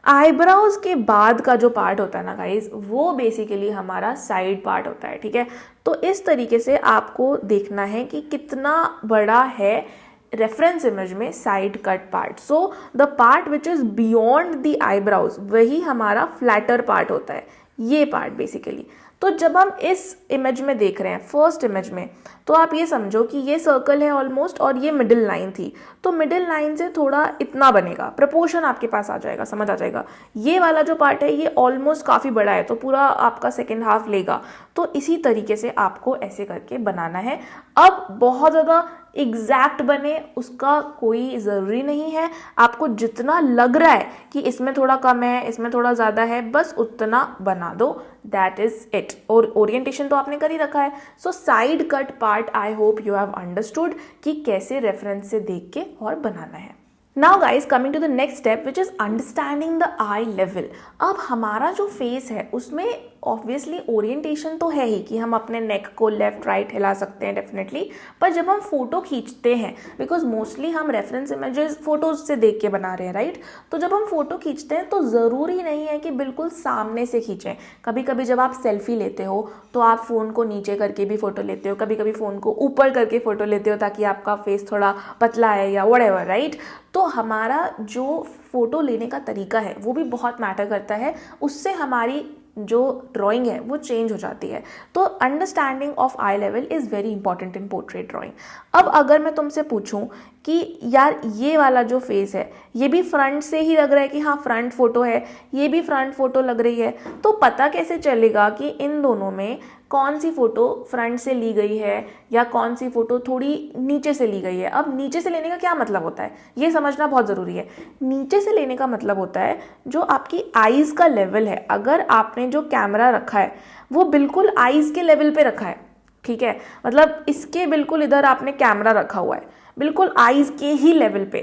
[SPEAKER 1] आईब्राउज के बाद का जो पार्ट होता है ना गाइज, वो बेसिकली हमारा साइड पार्ट होता है, ठीक है। तो इस तरीके से आपको देखना है कि कितना बड़ा है रेफरेंस इमेज में side cut part. So the part which is beyond the eyebrows वही हमारा फ्लैटर पार्ट होता है, ये पार्ट बेसिकली। तो जब हम इस इमेज में देख रहे हैं, फर्स्ट इमेज में, तो आप ये समझो कि ये सर्कल है ऑलमोस्ट और ये मिडिल लाइन थी, तो मिडिल लाइन से थोड़ा इतना बनेगा, प्रपोर्शन आपके पास आ जाएगा, समझ आ जाएगा। ये वाला जो पार्ट है ये ऑलमोस्ट काफ़ी बड़ा है, तो पूरा आपका सेकेंड हाफ लेगा। तो इसी तरीके से आपको ऐसे करके बनाना है। अब बहुत ज़्यादा एग्जैक्ट बने उसका कोई ज़रूरी नहीं है, आपको जितना लग रहा है कि इसमें थोड़ा कम है, इसमें थोड़ा ज़्यादा है, बस उतना बना दो, दैट इज़ इट। और ओरिएंटेशन तो आपने कर ही रखा है। So side cut part I hope you have understood कि कैसे रेफरेंस से देख के और बनाना है। Now guys coming to the next step which is understanding the eye level. अब हमारा जो फेस है उसमें ऑब्वियसली ओरिएंटेशन तो है ही कि हम अपने नेक को लेफ्ट राइट हिला सकते हैं डेफिनेटली, पर जब हम फोटो खींचते हैं, बिकॉज मोस्टली हम रेफरेंस इमेजेस फोटोज से देख के बना रहे हैं राइट, तो जब हम फोटो खींचते हैं तो ज़रूरी नहीं है कि बिल्कुल सामने से खींचें। कभी कभी जब आप सेल्फी लेते हो तो आप फ़ोन को नीचे करके भी फ़ोटो लेते हो, कभी कभी फ़ोन को ऊपर करके फ़ोटो लेते हो ताकि आपका फेस थोड़ा पतला है या व्हाटएवर राइट। तो हमारा जो फ़ोटो लेने का तरीका है वो भी बहुत मैटर करता है, उससे हमारी जो ड्राइंग है वो चेंज हो जाती है। तो understanding of I level is very important in portrait drawing. अब अगर मैं तुमसे पूछूं कि यार ये वाला जो फेस है ये भी फ्रंट से ही लग रहा है कि हाँ फ्रंट फोटो है, ये भी फ्रंट फोटो लग रही है, तो पता कैसे चलेगा कि इन दोनों में कौन सी फ़ोटो फ्रंट से ली गई है या कौन सी फ़ोटो थोड़ी नीचे से ली गई है। अब नीचे से लेने का क्या मतलब होता है ये समझना बहुत ज़रूरी है। नीचे से लेने का मतलब होता है जो आपकी आईज़ का लेवल है, अगर आपने जो कैमरा रखा है वो बिल्कुल आईज़ के लेवल पे रखा है, ठीक है, मतलब इसके बिल्कुल इधर आपने कैमरा रखा हुआ है बिल्कुल आईज़ के ही लेवल पे,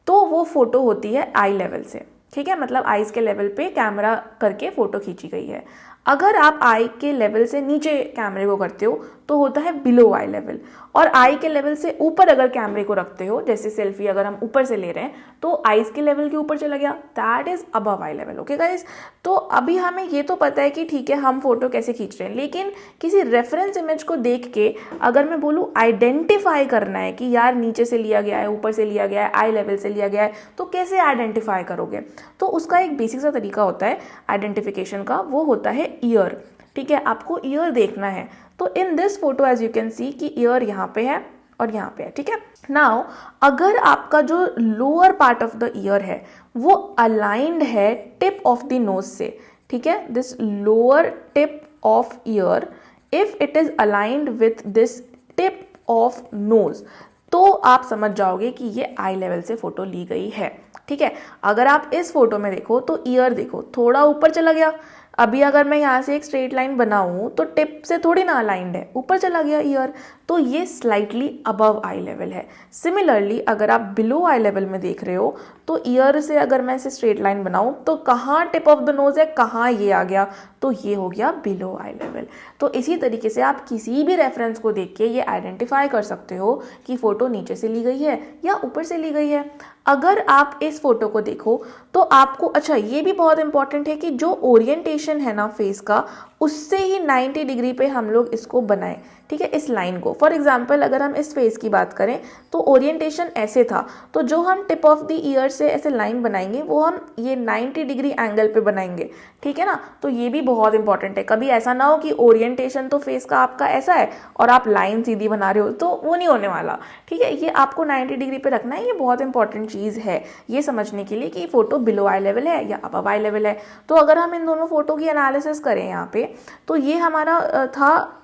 [SPEAKER 1] तो वो फ़ोटो होती है आई लेवल से, ठीक है, मतलब आईज़ के लेवल पे कैमरा करके फ़ोटो खींची गई है। अगर आप आई के लेवल से नीचे कैमरे को करते हो तो होता है बिलो आई लेवल, और आई के लेवल से ऊपर अगर कैमरे को रखते हो, जैसे सेल्फी अगर हम ऊपर से ले रहे हैं तो आईज के लेवल के ऊपर चला गया, that is above I level. Okay guys, तो अभी हमें ये तो पता है कि ठीक है हम फोटो कैसे खींच रहे हैं, लेकिन किसी रेफरेंस इमेज को देख के अगर मैं बोलूँ आइडेंटिफाई करना है कि यार नीचे से लिया गया है, ऊपर से लिया गया है, आई लेवल से लिया गया है, तो कैसे आइडेंटिफाई करोगे? तो उसका एक बेसिक सा तरीका होता है आइडेंटिफिकेशन का, वो होता है ईयर। ठीक है, आपको ईयर देखना है, तो in this photo as you can see कि ईयर यहाँ पे है और यहाँ पे है, ठीक है। नाउ अगर आपका जो lower part of the year है वो अलाइंड है टिप ऑफ द नोज से, ठीक है, this lower tip of year if it is aligned with this tip of nose, तो आप समझ जाओगे कि ये आई लेवल से फोटो ली गई है, ठीक है। अगर आप इस फोटो में देखो तो ईयर देखो थोड़ा ऊपर चला गया, अभी अगर मैं यहाँ से एक स्ट्रेट लाइन बनाऊँ तो टिप से थोड़ी ना अलाइंड है, ऊपर चला गया ईयर, तो ये स्लाइटली अबव आई लेवल है। सिमिलरली अगर आप बिलो आई लेवल में देख रहे हो तो ईयर से अगर मैं इसे स्ट्रेट लाइन बनाऊँ तो कहाँ टिप ऑफ द नोज है, कहाँ ये आ गया, तो ये हो गया बिलो आई लेवल। तो इसी तरीके से आप किसी भी रेफरेंस को देख के ये आइडेंटिफाई कर सकते हो कि फ़ोटो नीचे से ली गई है या ऊपर से ली गई है। अगर आप इस फोटो को देखो तो आपको, अच्छा ये भी बहुत इंपॉर्टेंट है कि जो ओरिएंटेशन है ना फेस का, उससे ही 90 डिग्री पे हम लोग इसको बनाएं, ठीक है, इस लाइन को। फॉर एग्जाम्पल अगर हम इस फेस की बात करें तो ओरिएंटेशन ऐसे था, तो जो हम टिप ऑफ द ईयर से ऐसे लाइन बनाएंगे वो हम ये 90 डिग्री एंगल पे बनाएंगे, ठीक है ना। तो ये भी बहुत इंपॉर्टेंट है, कभी ऐसा ना हो कि ओरिएंटेशन तो फेस का आपका ऐसा है और आप लाइन सीधी बना रहे हो, तो वो नहीं होने वाला, ठीक है। ये आपको 90 डिग्री पे रखना है, ये बहुत इंपॉर्टेंट चीज़ है ये समझने के लिए कि फोटो बिलो आई लेवल है या अबव आई लेवल है। तो अगर हम इन दोनों फोटो की एनालिसिस करें यहाँ पे, तो ये हमारा था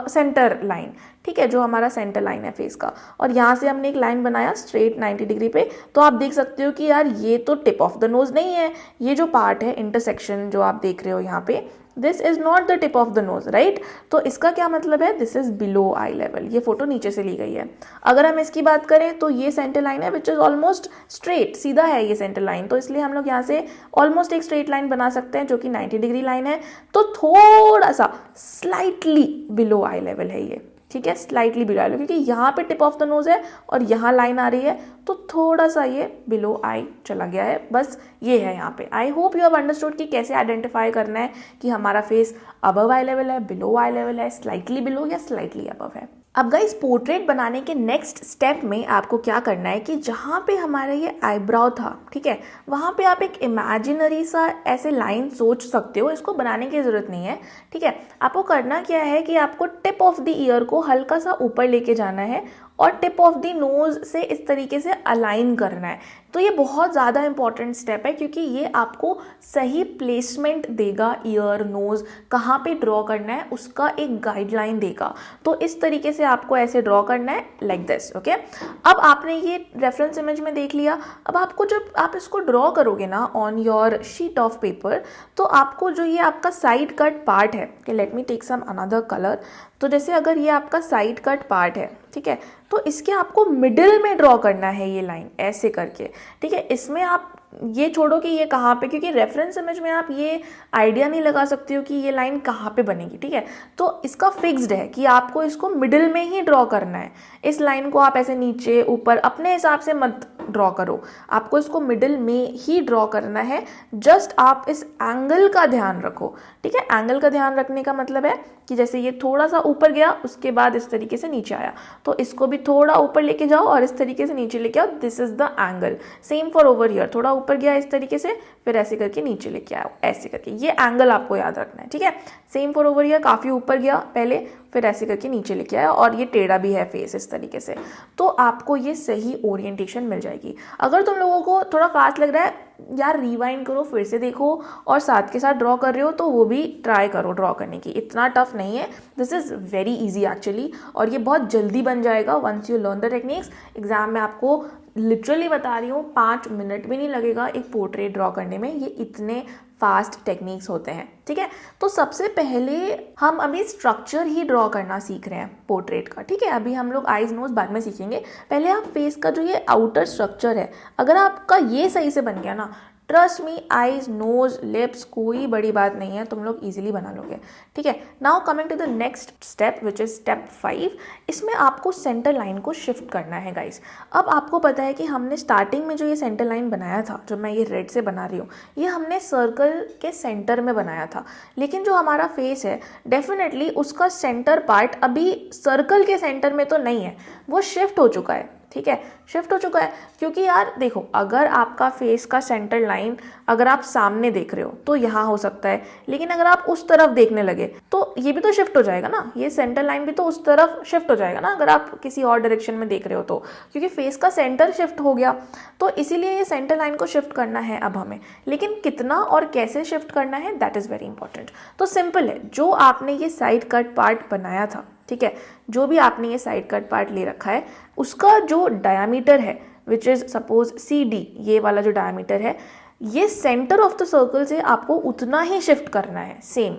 [SPEAKER 1] सेंटर लाइन, ठीक है, जो हमारा सेंटर लाइन है फेस का, और यहाँ से हमने एक लाइन बनाया स्ट्रेट 90 डिग्री पे, तो आप देख सकते हो कि यार ये तो टिप ऑफ द नोज नहीं है, ये जो पार्ट है इंटरसेक्शन जो आप देख रहे हो यहाँ पे, this is not the tip of the knows, right. तो इसका क्या मतलब है, this is below eye level, ये फोटो नीचे से ली गई है। अगर हम इसकी बात करें तो ये सेंटर लाइन है विच इज ऑलमोस्ट स्ट्रेट, सीधा है ये सेंटर लाइन, तो इसलिए हम लोग यहाँ से ऑलमोस्ट एक स्ट्रेट लाइन बना सकते हैं जो कि 90 डिग्री लाइन है, तो थोड़ा सा स्लाइटली बिलो आई लेवल है ये, ठीक है, स्लाइटली बिलो आई लेवल, क्योंकि यहाँ पे टिप ऑफ द नोज है और यहाँ लाइन आ रही है, तो थोड़ा सा ये बिलो आई चला गया है, बस ये है यहाँ पे। आई होप यू हैव अंडरस्टूड कि कैसे आइडेंटिफाई करना है कि हमारा फेस अबव आई लेवल है, बिलो आई लेवल है, स्लाइटली बिलो या स्लाइटली अबव है। अब गाइस पोर्ट्रेट बनाने के नेक्स्ट स्टेप में आपको क्या करना है कि जहाँ पे हमारा ये आईब्राउ था, ठीक है, वहाँ पे आप एक इमेजिनरी सा ऐसे लाइन सोच सकते हो, इसको बनाने की ज़रूरत नहीं है, ठीक है। आपको करना क्या है कि आपको टिप ऑफ द ईयर को हल्का सा ऊपर लेके जाना है और टिप ऑफ द नोज से इस तरीके से अलाइन करना है। तो ये बहुत ज़्यादा इंपॉर्टेंट स्टेप है क्योंकि ये आपको सही प्लेसमेंट देगा, ईयर नोज कहाँ पे ड्रॉ करना है उसका एक गाइडलाइन देगा। तो इस तरीके से आपको ऐसे ड्रॉ करना है लाइक दिस, ओके। अब आपने ये रेफरेंस इमेज में देख लिया, अब आपको जब आप इसको ड्रॉ करोगे ना on your sheet of paper, तो आपको जो ये आपका साइड कट पार्ट है, let me take some another colour, तो जैसे अगर ये आपका साइड कट पार्ट है, ठीक है। तो इसके आपको मिडिल में ड्रॉ करना है ये लाइन ऐसे करके, ठीक है। इसमें आप ये छोड़ो कि ये कहाँ पे, क्योंकि रेफरेंस इमेज में आप ये आइडिया नहीं लगा सकते हो कि ये लाइन कहाँ पे बनेगी, ठीक है। तो इसका फिक्स्ड है कि आपको इसको मिडिल में ही ड्रॉ करना है। इस लाइन को आप ऐसे नीचे ऊपर अपने हिसाब से मत ड्रॉ करो, आपको इसको मिडिल में ही ड्रॉ करना है। जस्ट आप इस एंगल का ध्यान रखो, ठीक है। एंगल का ध्यान रखने का मतलब है कि जैसे ये थोड़ा सा ऊपर गया, उसके बाद इस तरीके से नीचे आया, तो इसको भी थोड़ा ऊपर लेके जाओ और इस तरीके से नीचे लेके आओ। This is the angle. Same for over here, थोड़ा ऊपर गया इस तरीके से, फिर ऐसे करके नीचे लेके आओ, ऐसे करके। ये एंगल आपको याद रखना है, ठीक है। सेम फॉर ओवर हियर, काफी ऊपर गया पहले, फिर ऐसे करके नीचे लेके आया, और ये टेढ़ा भी है फेस इस तरीके से, तो आपको ये सही ओरिएंटेशन मिल जाएगी। अगर तुम लोगों को थोड़ा फास्ट लग रहा है, यार रिवाइंड करो, फिर से देखो, और साथ के साथ ड्रॉ कर रहे हो तो वो भी ट्राई करो ड्रॉ करने की। इतना टफ नहीं है, this is very easy actually, और ये बहुत जल्दी बन जाएगा once you learn the techniques. Exam में आपको लिटरली बता रही हूँ 5 मिनट भी नहीं लगेगा एक पोर्ट्रेट ड्रॉ करने में, ये इतने फास्ट टेक्निक्स होते हैं, ठीक है। तो सबसे पहले हम अभी स्ट्रक्चर ही ड्रॉ करना सीख रहे हैं पोर्ट्रेट का, ठीक है। अभी हम लोग आईज नोज बाद में सीखेंगे, पहले आप फेस का जो ये आउटर स्ट्रक्चर है, अगर आपका ये सही से बन गया ना, trust me, eyes nose lips कोई बड़ी बात नहीं है, तुम लोग इजीली बना लोगे, ठीक है। Now coming to the next step which is step 5। इसमें आपको सेंटर लाइन को शिफ्ट करना है गाइस। अब आपको पता है कि हमने स्टार्टिंग में जो ये सेंटर लाइन बनाया था, जो मैं ये रेड से बना रही हूँ, ये हमने सर्कल के सेंटर में बनाया था, लेकिन जो हमारा फेस है डेफिनेटली उसका सेंटर पार्ट अभी सर्कल के सेंटर में तो नहीं है, वो शिफ्ट हो चुका है, ठीक है। शिफ्ट हो चुका है क्योंकि यार देखो, अगर आपका फेस का सेंटर लाइन अगर आप सामने देख रहे हो तो यहाँ हो सकता है, लेकिन अगर आप उस तरफ देखने लगे तो ये भी तो शिफ्ट हो जाएगा ना, ये सेंटर लाइन भी तो उस तरफ शिफ्ट हो जाएगा ना, अगर आप किसी और डायरेक्शन में देख रहे हो तो, क्योंकि फेस का सेंटर शिफ्ट हो गया। तो इसीलिए ये सेंटर लाइन को शिफ्ट करना है अब हमें, लेकिन कितना और कैसे शिफ्ट करना है दैट इज़ वेरी इंपॉर्टेंट। तो सिंपल है, जो आपने ये साइड कट पार्ट बनाया था, ठीक है, जो भी आपने ये साइड कट पार्ट ले रखा है, उसका जो डायामीटर है विच इज़ सपोज CD, ये वाला जो डायामीटर है, ये सेंटर ऑफ द सर्कल से आपको उतना ही शिफ्ट करना है, सेम,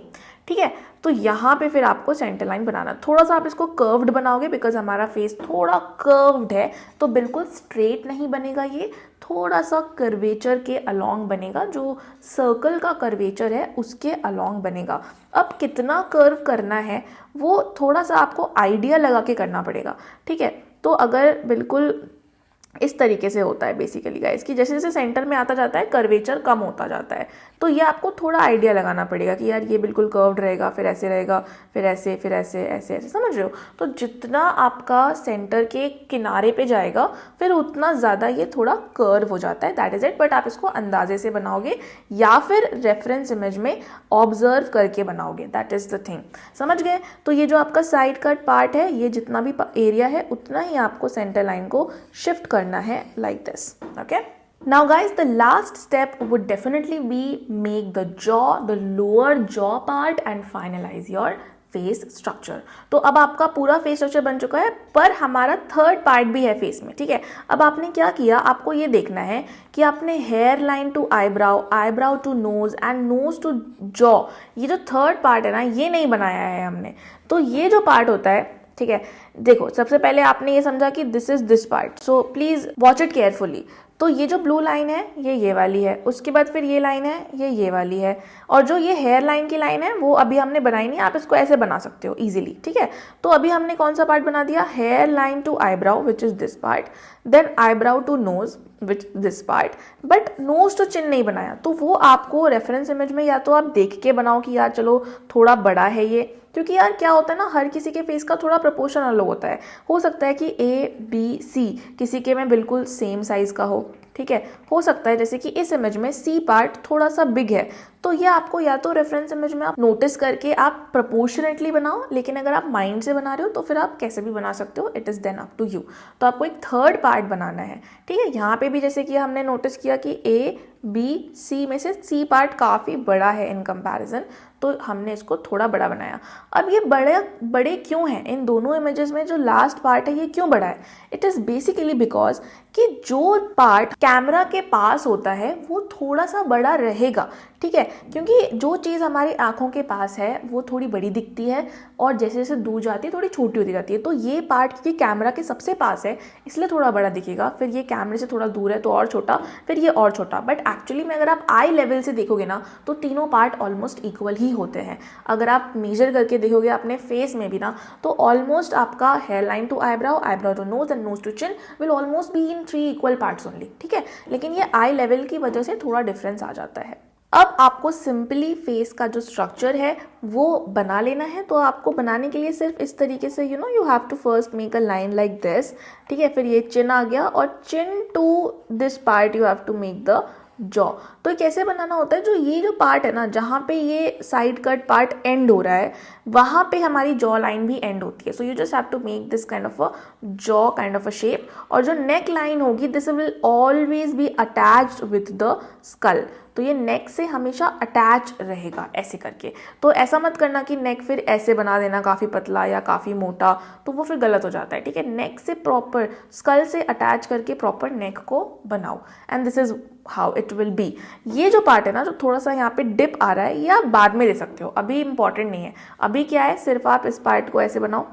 [SPEAKER 1] ठीक है। तो यहाँ पे फिर आपको सेंटर लाइन बनाना, थोड़ा सा आप इसको कर्व्ड बनाओगे बिकॉज हमारा फेस थोड़ा कर्व्ड है, तो बिल्कुल स्ट्रेट नहीं बनेगा, ये थोड़ा सा कर्वेचर के अलोंग बनेगा, जो सर्कल का कर्वेचर है उसके अलोंग बनेगा। अब कितना कर्व करना है वो थोड़ा सा आपको आइडिया लगा के करना पड़ेगा, ठीक है। तो अगर बिल्कुल इस तरीके से होता है बेसिकली गाइस, कि जैसे जैसे सेंटर में आता जाता है कर्वेचर कम होता जाता है, तो ये आपको थोड़ा आइडिया लगाना पड़ेगा कि यार ये बिल्कुल कर्व्ड रहेगा, फिर ऐसे रहेगा, फिर ऐसे, फिर ऐसे, ऐसे ऐसे, समझ रहे हो। तो जितना आपका सेंटर के किनारे पे जाएगा फिर उतना ज़्यादा ये थोड़ा कर्व हो जाता है, दैट इज़ इट। बट आप इसको अंदाजे से बनाओगे या फिर रेफरेंस इमेज में ऑब्जर्व करके बनाओगे, दैट इज़ द थिंग, समझ गए। तो ये जो आपका साइड कट पार्ट है, ये जितना भी एरिया है उतना ही आपको सेंटर लाइन को शिफ्ट करना है, like this, okay? Now guys, the last step would definitely be make the jaw, the lower jaw part and finalize your face structure. तो अब आपका पूरा फेस स्ट्रक्चर बन चुका है, पर हमारा थर्ड पार्ट भी है फेस में, ठीक है। अब आपने क्या किया, आपको ये देखना है कि आपने hair line to eyebrow, eyebrow to nose and nose to jaw, ये जो थर्ड पार्ट है ना, ये नहीं बनाया है हमने। तो ये जो पार्ट होता है, ठीक है, देखो सबसे पहले आपने ये समझा कि this is this part, so please watch it carefully. तो ये जो ब्लू लाइन है ये वाली है, उसके बाद फिर ये लाइन है ये वाली है, और जो ये हेयर लाइन की लाइन है वो अभी हमने बनाई नहीं, आप इसको ऐसे बना सकते हो इजीली, ठीक है। तो अभी हमने कौन सा पार्ट बना दिया, hair line to eyebrow which is this part, then eyebrow to nose which this part, but nose to chin नहीं बनाया। तो वो आपको रेफरेंस इमेज में या तो आप देख के बनाओ कि यार चलो थोड़ा बड़ा है ये, क्योंकि यार क्या होता है ना, हर किसी के फेस का थोड़ा प्रपोर्शन अलग होता है, हो सकता है कि A, B, C किसी के में बिल्कुल सेम साइज का हो, ठीक है। हो सकता है जैसे कि इस इमेज में C पार्ट थोड़ा सा बिग है, तो ये आपको या तो रेफरेंस इमेज में आप नोटिस करके आप प्रपोर्शनेटली बनाओ, लेकिन अगर आप माइंड से बना रहे हो तो फिर आप कैसे भी बना सकते हो, it is then up to you. तो आपको एक थर्ड पार्ट बनाना है, ठीक है। यहाँ पे भी जैसे कि हमने नोटिस किया कि A, B, C में से C पार्ट काफ़ी बड़ा है इन कंपैरिजन, तो हमने इसको थोड़ा बड़ा बनाया। अब ये बड़े क्यों हैं इन दोनों इमेजेस में, जो लास्ट पार्ट है ये क्यों बड़ा है, इट इज़ बेसिकली बिकॉज कि जो पार्ट कैमरा के पास होता है वो थोड़ा सा बड़ा रहेगा, ठीक है, क्योंकि जो चीज़ हमारी आंखों के पास है वो थोड़ी बड़ी दिखती है और जैसे जैसे दूर जाती है थोड़ी छोटी होती जाती है। तो ये पार्ट क्योंकि कैमरा के सबसे पास है इसलिए थोड़ा बड़ा दिखेगा, फिर ये कैमरे से थोड़ा दूर है तो और छोटा, फिर ये और छोटा। बट एक्चुअली में अगर आप आई लेवल से देखोगे ना तो तीनों पार्ट ऑलमोस्ट इक्वल ही होते हैं। अगर आप मेजर करके देखोगे अपने फेस में भी ना तो ऑलमोस्ट आपका hair line to eyebrow, eyebrow to nose and nose to chin will almost be in 3 equal parts only. ठीक है, लेकिन ये आई लेवल की वजह से थोड़ा डिफरेंस आ जाता है। अब आपको सिंपली फेस का जो स्ट्रक्चर है वो बना लेना है। तो आपको बनाने के लिए सिर्फ इस तरीके से you have to first make a line like this. ठीक है, फिर ये चिन आ गया और chin to this part you have to make the jaw. तो कैसे बनाना होता है, जो ये जो पार्ट है ना जहाँ पे ये साइड कट पार्ट एंड हो रहा है वहाँ पे हमारी जॉ लाइन भी एंड होती है। So you just have to make this kind of a jaw kind of a shape. और जो नेक लाइन होगी this will always be attached with the skull. तो ये नेक से हमेशा अटैच रहेगा ऐसे करके। तो ऐसा मत करना कि नेक फिर ऐसे बना देना काफ़ी पतला या काफ़ी मोटा, तो वो फिर गलत हो जाता है। ठीक है, नेक से प्रॉपर स्कल से अटैच करके प्रॉपर नेक को बनाओ and this is how it will B. ये जो पार्ट है ना जो थोड़ा सा यहाँ पे डिप आ रहा है ये आप बाद में दे सकते हो, अभी इंपॉर्टेंट नहीं है। अभी क्या है, सिर्फ आप इस पार्ट को ऐसे बनाओ।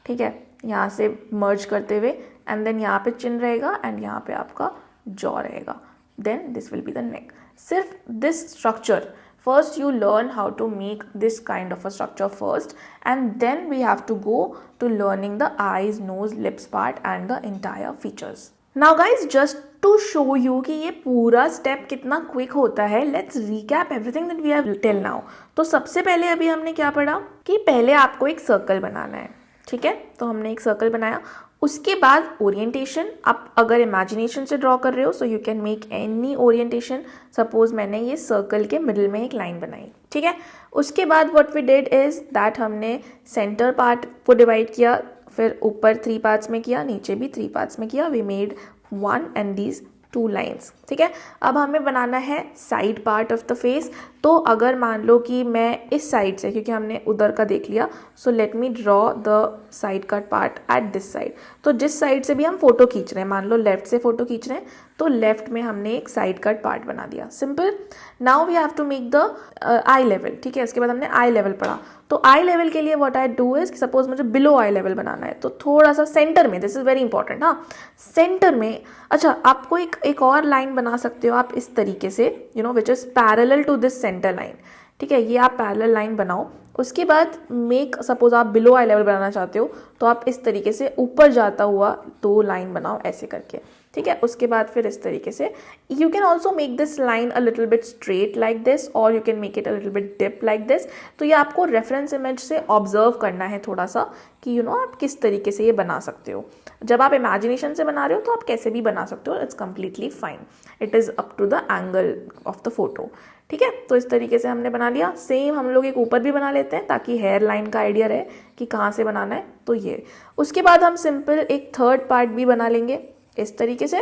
[SPEAKER 1] ठीक है, यहाँ से मर्ज करते हुए एंड देन यहाँ पे चिन रहेगा एंड यहाँ पे आपका जॉ रहेगा, then this will be the neck. सिर्फ this structure first you learn how to make this kind of a structure first and then we have to go to learning the eyes, nose, lips part and the entire features. Now guys, just to show you कि ये पूरा step कितना quick होता है, let's recap everything that we have till now. तो सबसे पहले अभी हमने क्या पढ़ा कि पहले आपको एक सर्कल बनाना है। ठीक है, तो हमने एक सर्कल बनाया। उसके बाद ओरिएंटेशन, आप अगर इमेजिनेशन से ड्रॉ कर रहे हो so you can make any orientation. Suppose मैंने ये सर्कल के मिडिल में एक लाइन बनाई। ठीक है, उसके बाद what we did is that हमने सेंटर पार्ट को डिवाइड किया, फिर ऊपर 3 पार्ट्स में किया, नीचे भी 3 पार्ट्स में किया। We made 1 and these 2 lines. ठीक है, अब हमें बनाना है side part of the face. तो अगर मान लो कि मैं इस साइड से, क्योंकि हमने उधर का देख लिया, so let me draw the side cut part at this side. तो जिस साइड से भी हम फोटो खींच रहे हैं, मान लो लेफ्ट से फोटो खींच रहे हैं तो लेफ्ट में हमने एक साइड कट पार्ट बना दिया। Simple. Now we have to make the eye level. ठीक है, इसके बाद हमने आई लेवल पढ़ा। तो आई लेवल के लिए what I do is, suppose मुझे बिलो आई लेवल बनाना है तो थोड़ा सा सेंटर में, दिस इज वेरी इंपॉर्टेंट, हाँ सेंटर में। अच्छा, आपको एक और लाइन बना सकते हो आप इस तरीके से, which is parallel to this centre line. ठीक है, ये आप पैरेलल लाइन बनाओ। उसके बाद मेक, सपोज आप बिलो आई लेवल बनाना चाहते हो तो आप इस तरीके से ऊपर जाता हुआ 2 लाइन बनाओ ऐसे करके। ठीक है, उसके बाद फिर इस तरीके से you can also make this line a little bit straight like this और you can make it a little bit dip like this. तो ये आपको रेफरेंस इमेज से ऑब्जर्व करना है थोड़ा सा कि आप किस तरीके से ये बना सकते हो। जब आप इमेजिनेशन से बना रहे हो तो आप कैसे भी बना सकते हो, it's completely fine, it is up to the angle of the photo. ठीक है, तो इस तरीके से हमने बना लिया। सेम हम लोग एक ऊपर भी बना लेते हैं ताकि हेयर लाइन का आइडिया रहे कि कहाँ से बनाना है। तो ये, उसके बाद हम सिंपल एक थर्ड पार्ट भी बना लेंगे इस तरीके से,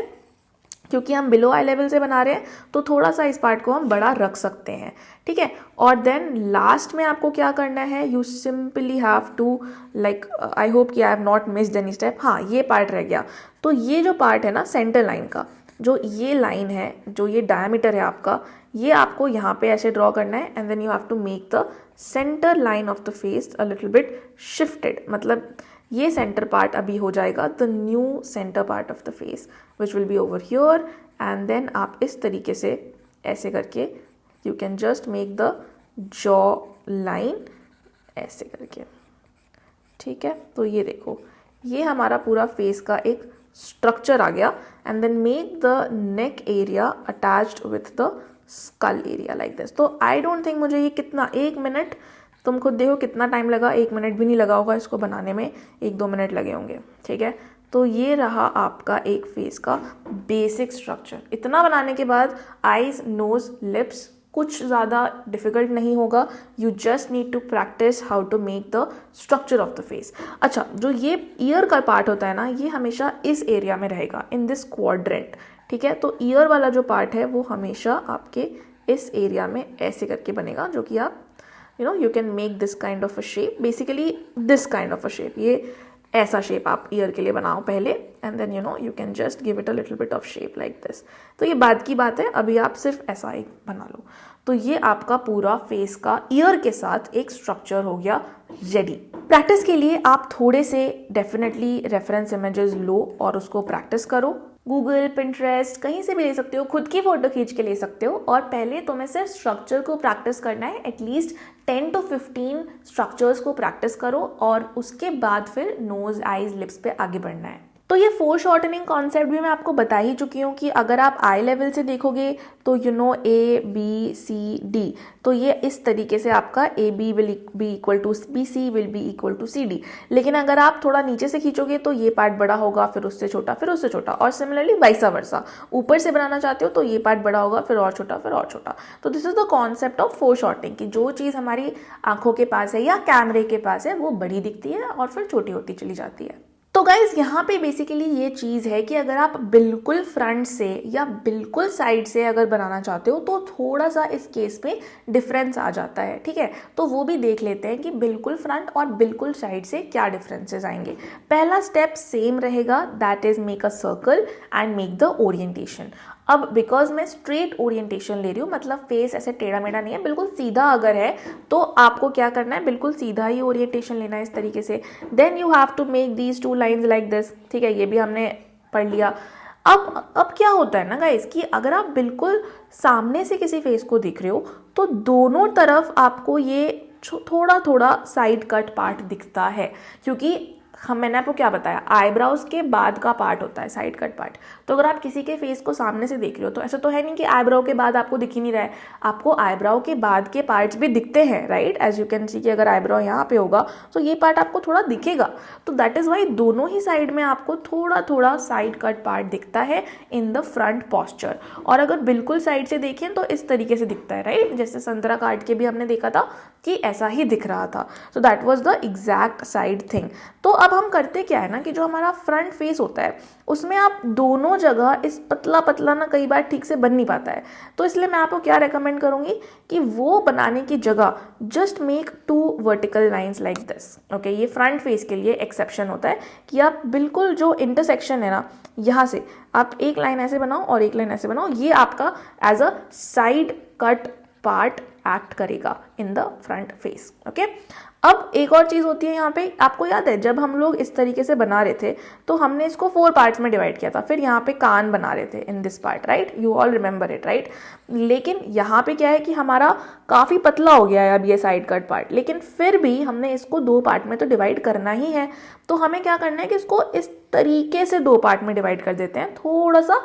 [SPEAKER 1] क्योंकि हम बिलो आई लेवल से बना रहे हैं तो थोड़ा सा इस पार्ट को हम बड़ा रख सकते हैं। ठीक है, और देन लास्ट में आपको क्या करना है, you simply have to like, I hope कि I have not missed any step. हाँ, ये पार्ट रह गया। तो ये जो पार्ट है ना सेंटर लाइन का, जो ये लाइन है, जो ये डायमीटर है आपका, ये आपको यहाँ पे ऐसे ड्रॉ करना है and then you have to make the centre line of the face a little bit shifted. मतलब ये सेंटर पार्ट अभी हो जाएगा the new centre part of the face which will be over here and then आप इस तरीके से ऐसे करके you can just make the jaw line ऐसे करके। ठीक है, तो ये देखो, ये हमारा पूरा फेस का एक स्ट्रक्चर आ गया and then make the neck area attached with the skull area like this. तो आई डोंट थिंक मुझे ये कितना, 1 मिनट, तुम खुद देखो कितना टाइम लगा, 1 मिनट भी नहीं लगा होगा इसको बनाने में, 1-2 मिनट लगे होंगे। ठीक है, तो ये रहा आपका एक फेस का बेसिक स्ट्रक्चर। इतना बनाने के बाद आईज, नोज, लिप्स कुछ ज़्यादा डिफिकल्ट नहीं होगा। You just need to practice how to make the structure of the face. अच्छा, जो ये ईयर का पार्ट होता है ना, ये हमेशा इस एरिया में रहेगा, इन दिस क्वाड्रेंट। ठीक है, तो ईयर वाला जो पार्ट है वो हमेशा आपके इस एरिया में ऐसे करके बनेगा, जो कि आप you can make this kind of a shape, basically this kind of a shape। ये ऐसा शेप आप ईयर के लिए बनाओ पहले and then you can just give it a little bit of shape like this। तो ये बाद की बात है, अभी आप सिर्फ ऐसा एक बना लो। तो ये आपका पूरा फेस का ईयर के साथ एक स्ट्रक्चर हो गया रेडी। प्रैक्टिस के लिए आप थोड़े से डेफिनेटली रेफरेंस इमेजेस लो और उसको प्रैक्टिस करो। गूगल, पिंटरेस्ट, कहीं से भी ले सकते हो, खुद की फोटो खींच के ले सकते हो। और पहले तुम्हें सिर्फ स्ट्रक्चर को प्रैक्टिस करना है, एटलीस्ट 10 to 15 स्ट्रक्चर्स को प्रैक्टिस करो और उसके बाद फिर नोज, आईज, लिप्स पे आगे बढ़ना है। तो ये फोर शॉर्टनिंग कॉन्सेप्ट भी मैं आपको बता ही चुकी हूँ कि अगर आप आई लेवल से देखोगे तो ABCD, तो ये इस तरीके से आपका AB will be equal to BC will be equal to CD। लेकिन अगर आप थोड़ा नीचे से खींचोगे तो ये पार्ट बड़ा होगा, फिर उससे छोटा, फिर उससे छोटा, और सिमिलरली वाइसा वर्सा। ऊपर से बनाना चाहते हो तो ये पार्ट बड़ा होगा, फिर और छोटा, फिर और छोटा। तो this is the concept of four shortening कि जो चीज़ हमारी आंखों के पास है या कैमरे के पास है वो बड़ी दिखती है और फिर छोटी होती चली जाती है। तो गाइज यहाँ पे बेसिकली ये चीज़ है कि अगर आप बिल्कुल फ्रंट से या बिल्कुल साइड से अगर बनाना चाहते हो तो थोड़ा सा इस केस में डिफरेंस आ जाता है, ठीक है। तो वो भी देख लेते हैं कि बिल्कुल फ्रंट और बिल्कुल साइड से क्या डिफरेंसेस आएंगे। पहला स्टेप सेम रहेगा, that is make a circle and make the orientation. अब बिकॉज मैं स्ट्रेट ओरिएंटेशन ले रही हूँ, मतलब फेस ऐसे टेढ़ा मेढ़ा नहीं है, बिल्कुल सीधा अगर है तो आपको क्या करना है, बिल्कुल सीधा ही ओरिएंटेशन लेना है इस तरीके से। Then you have to make these 2 lines like this, ठीक है। ये भी हमने पढ़ लिया। अब क्या होता है ना गाइस कि अगर आप बिल्कुल सामने से किसी फेस को देख रहे हो तो दोनों तरफ आपको ये थोड़ा थोड़ा साइड कट पार्ट दिखता है, क्योंकि मैंने आपको क्या बताया, आईब्राउज के बाद का पार्ट होता है साइड कट पार्ट। तो अगर आप किसी के फेस को सामने से देख रहे हो तो ऐसा तो है नहीं कि आईब्राउ के बाद आपको दिख ही नहीं रहा है, आपको आईब्राउ के बाद के पार्ट्स भी दिखते हैं, right. As you can see कि अगर आईब्राउ यहाँ पे होगा तो ये पार्ट आपको थोड़ा दिखेगा। तो दैट इज वाई दोनों ही साइड में आपको थोड़ा थोड़ा साइड कट पार्ट दिखता है इन द फ्रंट पॉस्चर। और अगर बिल्कुल साइड से देखें तो इस तरीके से दिखता है, राइट। जैसे संतरा काट के भी हमने देखा था कि ऐसा ही दिख रहा था। So that was the exact side thing. तो अब हम करते क्या है ना कि जो हमारा फ्रंट फेस होता है उसमें आप दोनों जगह इस पतला पतला ना कई बार ठीक से बन नहीं पाता है। तो इसलिए मैं आपको क्या रेकमेंड करूंगी कि वो बनाने की जगह just make 2 vertical lines like this, okay. ये फ्रंट फेस के लिए एक्सेप्शन होता है कि आप बिल्कुल जो इंटरसेक्शन है ना, यहाँ से आप एक लाइन ऐसे बनाओ और एक लाइन ऐसे बनाओ, ये आपका as a side cut part act करेगा in the front face, okay. अब एक और चीज़ होती है यहाँ पे, आपको याद है जब हम लोग इस तरीके से बना रहे थे तो हमने इसको 4 पार्ट्स में डिवाइड किया था, फिर यहाँ पे कान बना रहे थे in this part, right. You all remember it, right. लेकिन यहाँ पे क्या है कि हमारा काफ़ी पतला हो गया है अब ये साइड कट पार्ट, लेकिन फिर भी हमने इसको 2 पार्ट में तो डिवाइड करना ही है। तो हमें क्या करना है कि इसको इस तरीके से 2 पार्ट में डिवाइड कर देते हैं, थोड़ा सा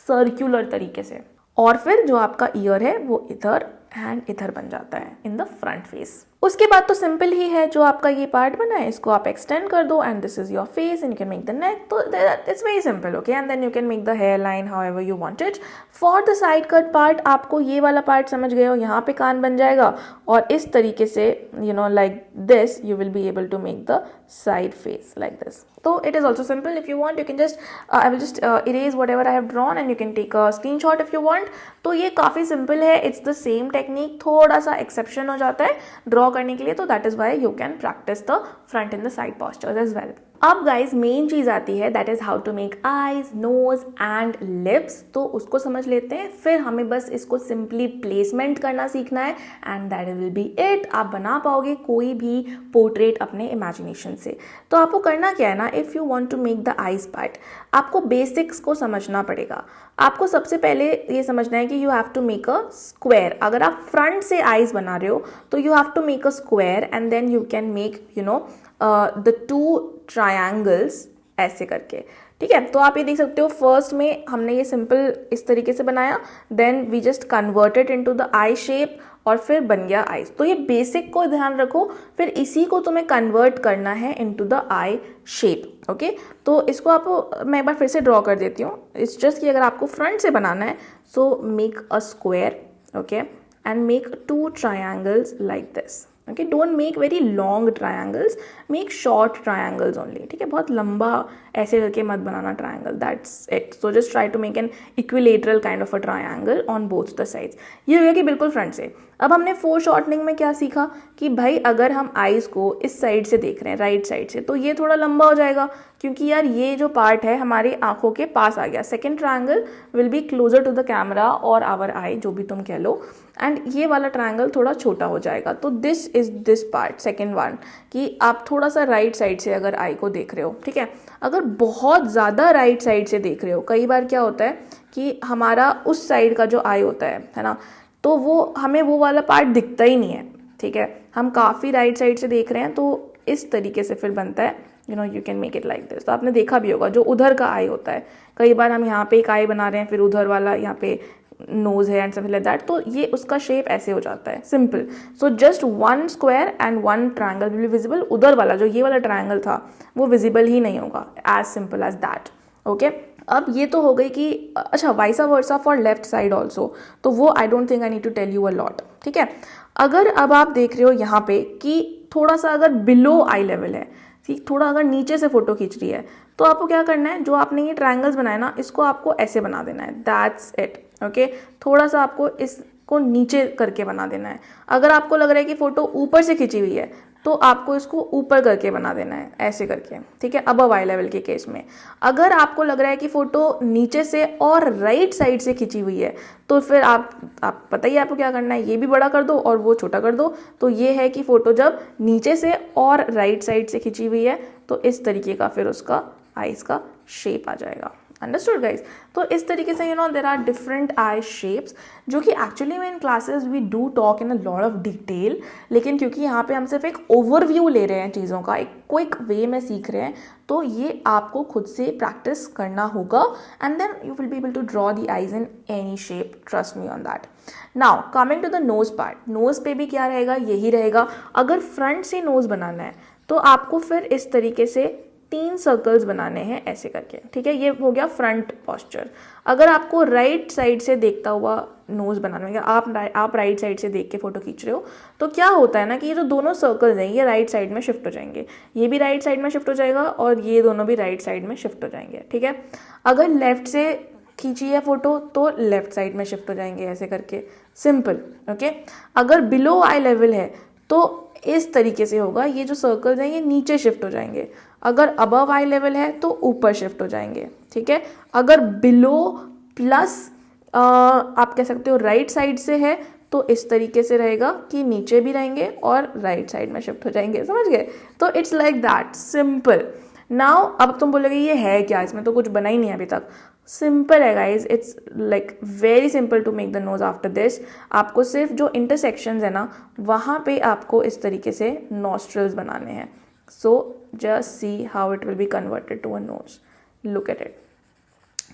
[SPEAKER 1] सर्क्यूलर तरीके से। और फिर जो आपका ईयर है वो इधर एंड इधर बन जाता है इन द फ्रंट फेस। उसके बाद तो सिंपल ही है, जो आपका ये पार्ट बना है इसको आप एक्सटेंड कर दो and this is your face and you can make the neck. तो it's very simple, okay. And then you can make the hair line however you want it. For the side cut part आपको ये वाला part समझ गए हो, यहाँ पे कान बन जाएगा और इस तरीके से like this you will be able to make the side face like this. तो it is also simple. If you want, you can just I will just erase whatever I have drawn and you can take a screenshot if you want. तो ये काफ़ी simple है, it's the same technique, थोड़ा सा exception हो जाता है draw करने के लिए। तो that is why you can practice the front and the side postures as well. अब गाइज मेन चीज़ आती है, that is how to make eyes, nose and lips. तो उसको समझ लेते हैं, फिर हमें बस इसको सिंपली प्लेसमेंट करना सीखना है and that will be it. आप बना पाओगे कोई भी पोर्ट्रेट अपने इमेजिनेशन से। तो आपको करना क्या है ना, if you want to make the eyes part, आपको बेसिक्स को समझना पड़ेगा। आपको सबसे पहले ये समझना है कि you have to make a square. अगर आप फ्रंट से आईज बना रहे हो तो you have to make a square and then you can make the 2 triangles ऐसे करके, ठीक है। तो आप ये देख सकते हो, फर्स्ट में हमने ये सिंपल इस तरीके से बनाया, then we just converted into the eye shape और फिर बन गया आईज। तो ये बेसिक को ध्यान रखो, फिर इसी को तुम्हें कन्वर्ट करना है into the eye shape, okay. तो इसको आप मैं एक बार फिर से ड्रॉ कर देती हूँ। इट्स जस्ट कि अगर आपको फ्रंट से बनाना है so make a square, okay, and make 2 triangles like this. Okay, don't make very long triangles, make short triangles only, ठीक है, बहुत लंबा ऐसे करके मत बनाना triangle, that's it. So just try to make an equilateral kind of a triangle on both the sides. ये हो गया कि बिल्कुल फ्रंट से। अब हमने फोर शॉर्टनिंग में क्या सीखा कि भाई अगर हम आईज को इस साइड से देख रहे हैं, राइट साइड से, तो ये थोड़ा लंबा हो जाएगा, क्योंकि यार ये जो पार्ट है हमारी आंखों के पास आ गया। Second triangle will be closer to the camera और आवर आई, जो भी तुम कह लो, एंड ये वाला ट्रायंगल थोड़ा छोटा हो जाएगा। तो this is this part, second one, कि आप थोड़ा सा राइट साइड से अगर आई को देख रहे हो, ठीक है। अगर बहुत ज़्यादा राइट साइड से देख रहे हो, कई बार क्या होता है कि हमारा उस साइड का जो आई होता है ना, तो वो हमें वो वाला पार्ट दिखता ही नहीं है, ठीक है। हम काफ़ी राइट साइड से देख रहे हैं, तो इस तरीके से फिर बनता है, you know, you can make it like this. तो आपने देखा भी होगा जो उधर का आई होता है, कई बार हम यहाँ पे एक आई बना रहे हैं, फिर उधर वाला यहाँ पे नोज है एंड समथिंग लाइक दैट, तो ये उसका शेप ऐसे हो जाता है, simple. So just one square and one triangle will be visible, उधर वाला जो ये वाला ट्रायंगल था वो विजिबल ही नहीं होगा, as simple as that, okay. अब ये तो हो गई कि अच्छा vice versa for left side also, तो वो I don't think I need to tell you a lot, ठीक है। अगर अब आप देख रहे हो यहाँ पे कि थोड़ा सा अगर बिलो आई लेवल है, ठीक, थोड़ा अगर नीचे से फोटो खींच रही है, तो आपको क्या करना है, जो आपने ये ट्रायंगल्स बनाए ना, इसको आपको ऐसे बना देना है, दैट्स इट, ओके। थोड़ा सा आपको इसको नीचे करके बना देना है। अगर आपको लग रहा है कि फोटो ऊपर से खींची हुई है, तो आपको इसको ऊपर करके बना देना है, ऐसे करके, ठीक है, अबव आई लेवल के केस में। अगर आपको लग रहा है कि फोटो नीचे से और राइट साइड से खींची हुई है, तो फिर आप पता ही आपको क्या करना है, ये भी बड़ा कर दो और वो छोटा कर दो। तो ये है कि फोटो जब नीचे से और राइट साइड से खींची हुई है, तो इस तरीके का फिर उसका आईज का शेप आ जाएगा। Understood guys? तो इस तरीके से you know there are different eye shapes, जो कि एक्चुअली में in classes we do talk in a lot of detail, लेकिन क्योंकि यहाँ पे हम सिर्फ एक ओवरव्यू ले रहे हैं चीज़ों का, एक क्विक वे में सीख रहे हैं, तो ये आपको खुद से प्रैक्टिस करना होगा, and then you will be able to draw the eyes in any shape, trust me on that. Now coming to the nose part, nose पे भी क्या रहेगा, यही रहेगा। अगर फ्रंट से नोज बनाना है, तो आपको फिर इस तरीके से 3 सर्कल्स बनाने हैं ऐसे करके, ठीक है। ये हो गया फ्रंट पोस्चर। अगर आपको राइट साइड से देखता हुआ नोज बनाना है, आप राइट साइड से देख के फोटो खींच रहे हो, तो क्या होता है ना कि ये जो दोनों सर्कल्स हैं, ये राइट साइड में शिफ्ट हो जाएंगे, ये भी राइट साइड में शिफ्ट हो जाएगा और ये दोनों भी राइट साइड में शिफ्ट हो जाएंगे, ठीक है। अगर लेफ्ट से खींची है फोटो, तो लेफ्ट साइड में शिफ्ट हो जाएंगे ऐसे करके, सिंपल, ओके। अगर बिलो आई लेवल है, तो इस तरीके से होगा, ये जो सर्कल्स हैं ये नीचे शिफ्ट हो जाएंगे। अगर अबव आई लेवल है, तो ऊपर शिफ्ट हो जाएंगे, ठीक है। अगर बिलो प्लस आप कह सकते हो राइट साइड से है, तो इस तरीके से रहेगा कि नीचे भी रहेंगे और राइट साइड में शिफ्ट हो जाएंगे, समझ गए? तो it's like that, simple. Now अब तुम बोलोगे ये है क्या, इसमें तो कुछ बना ही नहीं है अभी तक। सिंपल है guys, it's like very simple to make the nose after this. आपको सिर्फ जो इंटरसेक्शंस है ना, वहाँ पे आपको इस तरीके से नॉस्ट्रल्स बनाने हैं। So just see how it will be converted to a nose, look at it,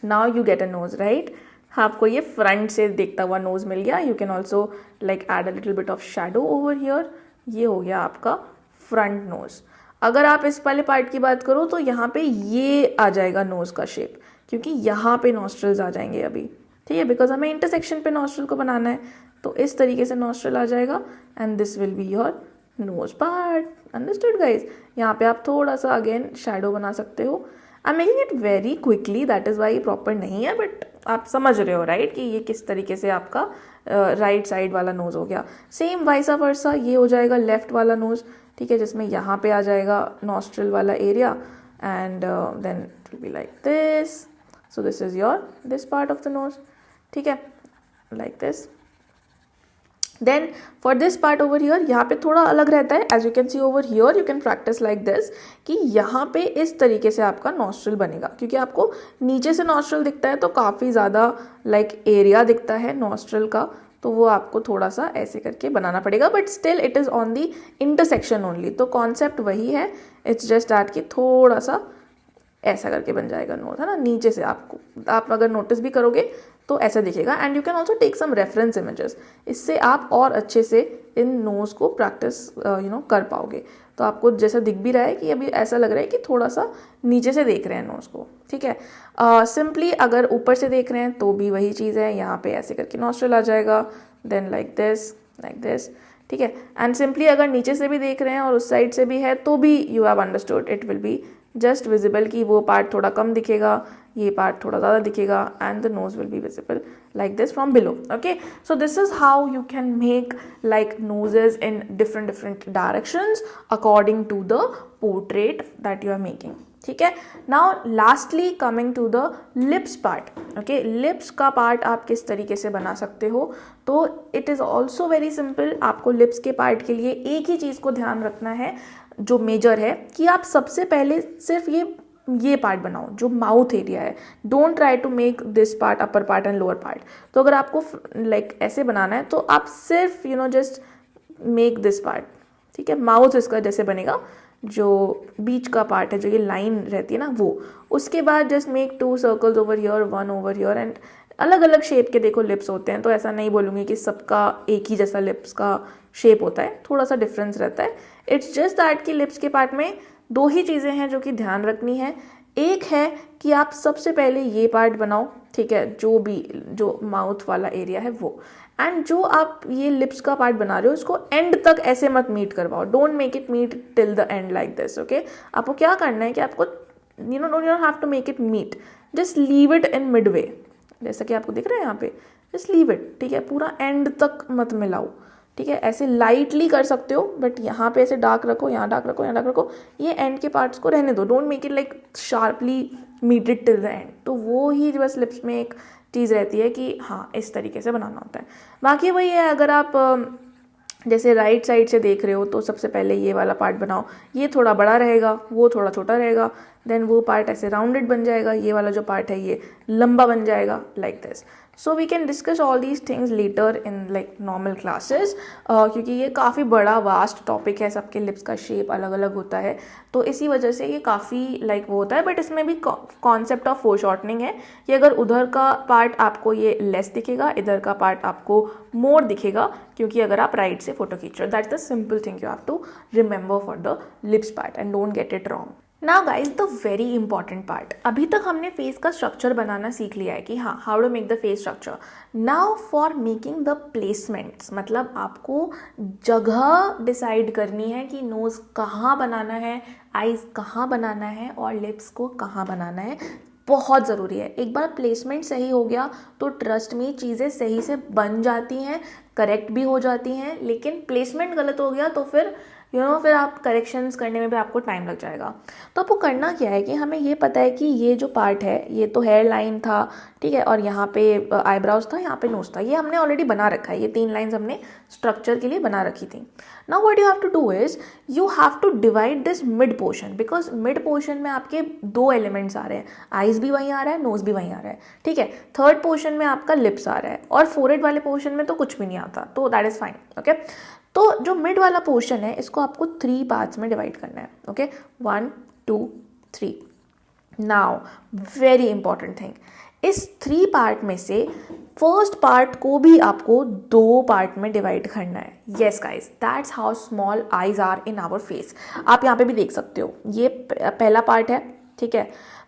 [SPEAKER 1] now you get a nose, right. आपको ये फ्रंट से देखता हुआ नोज मिल गया। You can also like add a little bit of shadow over here. ये हो गया आपका फ्रंट नोज। अगर आप इस वाले पार्ट की बात करो, तो यहाँ पे ये आ जाएगा नोज का शेप, क्योंकि यहाँ पे नॉस्ट्रल्स आ जाएंगे अभी, ठीक है, बिकॉज हमें इंटरसेक्शन पे नॉस्ट्रल को बनाना है। तो इस तरीके से नॉस्ट्रल आ जाएगा and this will be your nose part. Understood guys? यहाँ पे आप थोड़ा सा अगेन शैडो बना सकते हो। I am making it very quickly, that is why proper नहीं है, बट आप समझ रहे हो राइट कि ये किस तरीके से आपका राइट साइड वाला नोज हो गया। सेम वाइसा वर्सा ये हो जाएगा लेफ्ट वाला नोज, ठीक है, जिसमें यहाँ पे आ जाएगा नॉस्ट्रल वाला area and then it will be like this. So this is your this part of the nose, ठीक है, like this. Then for this part over here, यहाँ पे थोड़ा अलग रहता है। As you can see over here, you can practice like this, कि यहाँ पे इस तरीके से आपका नॉस्ट्रल बनेगा, क्योंकि आपको नीचे से नॉस्ट्रल दिखता है, तो काफ़ी ज़्यादा लाइक एरिया दिखता है नॉस्ट्रल का, तो वो आपको थोड़ा सा ऐसे करके बनाना पड़ेगा, but still it is on the intersection only. तो कॉन्सेप्ट वही है, इट्स जस्ट दैट कि थोड़ा सा ऐसा करके बन जाएगा नोज, है ना, नीचे से। आप अगर नोटिस भी करोगे तो ऐसा दिखेगा। And you can also take some reference images, इससे आप और अच्छे से इन नोज को प्रैक्टिस कर पाओगे। तो आपको जैसा दिख भी रहा है कि अभी ऐसा लग रहा है कि थोड़ा सा नीचे से देख रहे हैं नोज को, ठीक है। सिंपली अगर ऊपर से देख रहे हैं तो भी वही चीज़ है, यहाँ पे ऐसे करके नॉस्ट्रल आ जाएगा, देन लाइक दिस, ठीक है। एंड सिंपली अगर नीचे से भी देख रहे हैं और उस साइड से भी है तो भी you have understood, it will be just visible कि वो पार्ट थोड़ा कम दिखेगा, ये पार्ट थोड़ा ज़्यादा दिखेगा, and the nose will be visible like this from below. Okay, so this is how you can make like noses in different directions according to the portrait that you are making. ठीक है। now lastly coming to the lips part. okay, lips का part आप किस तरीके से बना सकते हो, तो it is also very simple. आपको lips के part के लिए एक ही चीज़ को ध्यान रखना है जो मेजर है, कि आप सबसे पहले सिर्फ ये पार्ट बनाओ जो माउथ एरिया है। Don't try to make this part upper part and lower part. तो अगर आपको लाइक ऐसे बनाना है तो आप सिर्फ जस्ट मेक दिस पार्ट, ठीक है। माउथ इसका जैसे बनेगा, जो बीच का पार्ट है, जो ये लाइन रहती है ना, वो। उसके बाद just make 2 circles over here, 1 over here, and अलग अलग शेप के देखो लिप्स होते हैं, तो ऐसा नहीं बोलूँगी कि सबका एक ही जैसा लिप्स का शेप होता है, थोड़ा सा डिफरेंस रहता है। इट्स जस्ट दैट कि लिप्स के पार्ट में 2 ही चीज़ें हैं जो कि ध्यान रखनी है। एक है कि आप सबसे पहले ये पार्ट बनाओ, ठीक है, जो माउथ वाला एरिया है वो, एंड जो आप ये लिप्स का पार्ट बना रहे हो उसको एंड तक ऐसे मत मीट करवाओ। Don't make it meet till the end like this. Okay, आपको क्या करना है कि आपको you don't have to make it meet, just leave it in mid way, जैसा कि आपको दिख रहा है यहाँ पे, जस्ट लीव इट, ठीक है। पूरा एंड तक मत मिलाओ, ठीक है। ऐसे लाइटली कर सकते हो, बट यहाँ पे ऐसे डार्क रखो, यहाँ डार्क रखो, यहाँ डार्क रखो, ये एंड के पार्ट्स को रहने दो। Don't make it like sharply meted till the and. तो वो ही बस लिप्स में एक चीज़ रहती है कि हाँ इस तरीके से बनाना होता है। बाकी वही है, अगर आप जैसे राइट साइड से देख रहे हो तो सबसे पहले ये वाला पार्ट बनाओ, ये थोड़ा बड़ा रहेगा, वो थोड़ा छोटा रहेगा, देन वो पार्ट ऐसे राउंडेड बन जाएगा, ये वाला जो पार्ट है ये लंबा बन जाएगा, like this. So we can discuss all these things later in like normal classes, क्योंकि ये काफ़ी बड़ा वास्ट टॉपिक है, सबके लिप्स का शेप अलग अलग होता है, तो इसी वजह से ये काफ़ी लाइक वो होता है। बट इसमें भी कॉन्सेप्ट ऑफ फोरशॉर्टनिंग है कि अगर उधर का पार्ट आपको ये लेस दिखेगा, इधर का पार्ट आपको मोर दिखेगा, क्योंकि अगर आप राइट से फोटो खींच रहे हो। That's the simple thing you have to remember for the lips part and don't get it wrong. Now guys the very important part, अभी तक हमने फेस का स्ट्रक्चर बनाना सीख लिया है कि हाँ how to make the face structure. Now for making the placements, मतलब आपको जगह डिसाइड करनी है कि नोज़ कहाँ बनाना है, आईज कहाँ बनाना है और लिप्स को कहाँ बनाना है, बहुत ज़रूरी है। एक बार प्लेसमेंट सही हो गया तो ट्रस्ट मी चीज़ें सही से बन जाती हैं, करेक्ट भी हो जाती हैं। लेकिन प्लेसमेंट गलत हो गया तो फिर फिर आप करेक्शंस करने में भी आपको टाइम लग जाएगा। तो आपको करना क्या है कि हमें ये पता है कि ये जो पार्ट है ये तो हेयर लाइन था, ठीक है, और यहाँ पे आईब्राउज था, यहाँ पे नोज था, ये हमने ऑलरेडी बना रखा है, ये 3 लाइंस हमने स्ट्रक्चर के लिए बना रखी थी। Now what you have to do is you have to divide this mid portion, because mid portion में आपके 2 एलिमेंट्स आ रहे हैं, आईज भी वहीं आ रहा है, नोज भी वहीं आ रहा है, ठीक है। थर्ड पोर्शन में आपका लिप्स आ रहा है और फोरहेड वाले पोर्शन में तो कुछ भी नहीं आता, तो दैट इज फाइन। ओके, तो जो मिड वाला पोर्शन है इसको आपको 3 पार्ट्स में डिवाइड करना है। Okay, 1 2 3। Now very important thing, इस 3 पार्ट में से फर्स्ट पार्ट को भी आपको 2 पार्ट में डिवाइड करना है। Yes guys, that's how small eyes are in our face. आप यहाँ पे भी देख सकते हो, ये पहला पार्ट है, ठीक है।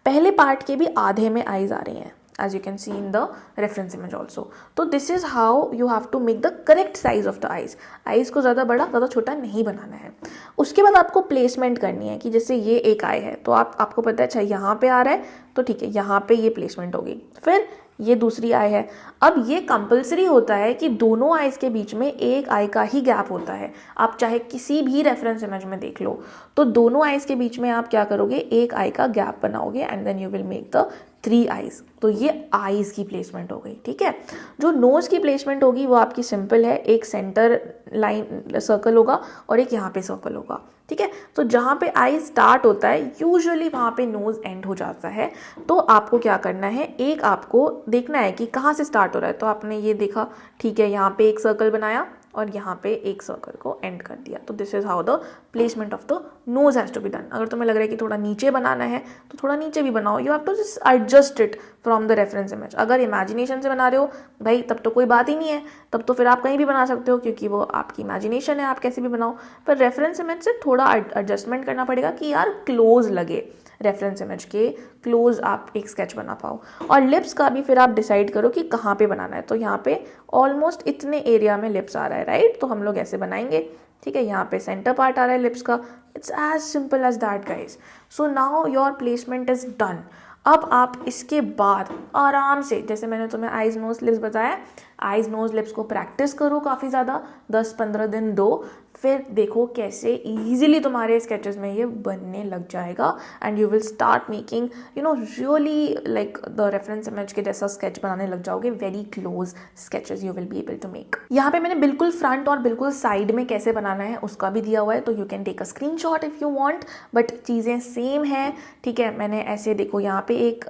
[SPEAKER 1] पहले पार्ट के भी आधे में आईज आ रही हैं, as you can see in the reference image also. तो this is how you have to make the correct size of the eyes. eyes को ज़्यादा बड़ा ज़्यादा छोटा नहीं बनाना है। उसके बाद आपको प्लेसमेंट करनी है कि जैसे ये एक आई है तो आपको पता है अच्छा यहाँ पे आ रहा है तो ठीक है, यहाँ पे ये प्लेसमेंट होगी। फिर ये दूसरी आई है, अब ये कंपलसरी होता है कि दोनों आईज के बीच में एक आई का ही गैप होता है। आप चाहे किसी भी रेफरेंस इमेज में देख लो, तो दोनों आईज के बीच में आप क्या करोगे, एक आई का गैप बनाओगे and then you will make the 3 eyes. तो ये आईज की प्लेसमेंट हो गई, ठीक है। जो नोज की प्लेसमेंट होगी वो आपकी सिंपल है, एक सेंटर लाइन सर्कल होगा और एक यहाँ पे सर्कल होगा, ठीक है। तो जहाँ पे आई स्टार्ट होता है यूजुअली वहाँ पे नोज एंड हो जाता है। तो आपको क्या करना है, एक आपको देखना है कि कहाँ से स्टार्ट हो रहा है। तो आपने ये देखा, ठीक है, यहाँ पे एक सर्कल बनाया और यहाँ पे एक सर्कल को एंड कर दिया। तो this is how the placement of the nose has to be done. अगर तुम्हें लग रहा है कि थोड़ा नीचे बनाना है तो थोड़ा नीचे भी बनाओ, you have to just adjust it from the reference image. अगर इमेजिनेशन से बना रहे हो भाई तब तो कोई बात ही नहीं है, तब तो फिर आप कहीं भी बना सकते हो क्योंकि वो आपकी इमेजिनेशन है, आप कैसे भी बनाओ। पर रेफरेंस इमेज से थोड़ा एडजस्टमेंट करना पड़ेगा कि यार क्लोज लगे, रेफरेंस इमेज के क्लोज आप एक स्केच बना पाओ। और लिप्स का भी फिर आप डिसाइड करो कि कहाँ पे बनाना है। तो यहाँ पे ऑलमोस्ट इतने एरिया में लिप्स आ रहा है, राइट? तो हम लोग ऐसे बनाएंगे, ठीक है। यहाँ पे सेंटर पार्ट आ रहा है लिप्स का। It's as simple as that guys. So now your placement is done. अब आप इसके बाद आराम से, जैसे मैंने तुम्हें आइज नोज लिप्स बताया, आइज नोज लिप्स को प्रैक्टिस करो काफ़ी ज़्यादा, 10-15 दिन दो, फिर देखो कैसे इजीली तुम्हारे स्केचेस में ये बनने लग जाएगा and you will start making really like the reference image के जैसा स्केच बनाने लग जाओगे। Very close sketches you will be able to make. यहाँ पे मैंने बिल्कुल फ्रंट और बिल्कुल साइड में कैसे बनाना है उसका भी दिया हुआ है, तो you can take a screenshot if you want, but चीज़ें सेम है, ठीक है। मैंने ऐसे देखो यहाँ पे एक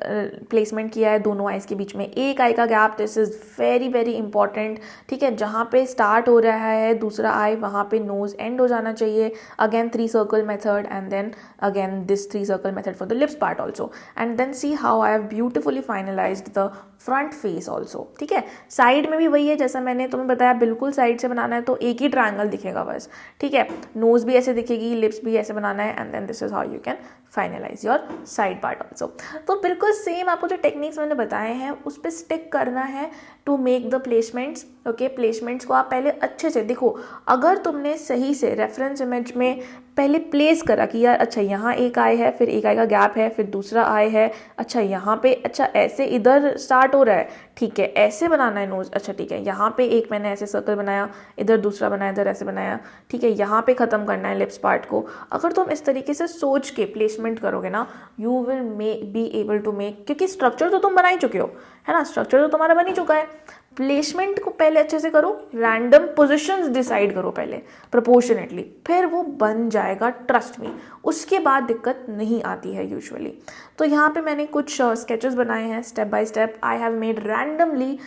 [SPEAKER 1] प्लेसमेंट किया है दोनों आइज के बीच में, एक आई का gap, this is very very important, ठीक है। जहाँ पे स्टार्ट हो रहा है दूसरा आई वहाँ पे नोज एंड हो जाना चाहिए। Again 3 circle method and then again this 3 circle method for the lips part also, and then see how I have beautifully finalized the front face also, ठीक है। साइड में भी वही है जैसा मैंने तुम्हें बताया, बिल्कुल साइड से बनाना है तो एक ही ट्रायंगल दिखेगा बस, ठीक है। नोज भी ऐसे दिखेगी, लिप्स भी ऐसे बनाना है, and then this is how you can finalize your side part also. तो बिल्कुल सेम आपको जो टेक्निक्स मैंने बताए हैं उस पर स्टिक करना है to make the placements, okay. Placements को आप पहले अच्छे से देखो, अगर तुमने सही से रेफरेंस इमेज में पहले प्लेस करा कि यार अच्छा यहाँ एक आई है, फिर एक आई का गैप है, फिर दूसरा आई है, अच्छा यहाँ पे, अच्छा ऐसे इधर स्टार्ट हो रहा है, ठीक है, ऐसे बनाना है नोज, अच्छा ठीक है, यहाँ पे एक मैंने ऐसे सर्कल बनाया, इधर दूसरा बनाया, इधर ऐसे बनाया, ठीक है, यहाँ पे ख़त्म करना है लिप्स पार्ट को। अगर तुम इस तरीके से सोच के प्लेसमेंट करोगे ना, you will be able to make, क्योंकि स्ट्रक्चर तो तुम बना ही चुके हो, है ना, स्ट्रक्चर तो तुम्हारा बन ही चुका है। प्लेसमेंट को पहले अच्छे से करो, रैंडम पोजीशंस डिसाइड करो पहले प्रोपोर्शनेटली, फिर वो बन जाएगा, ट्रस्ट मी। उसके बाद दिक्कत नहीं आती है यूजुअली। तो यहाँ पे मैंने कुछ स्केचेस बनाए हैं step by step. I have made randomly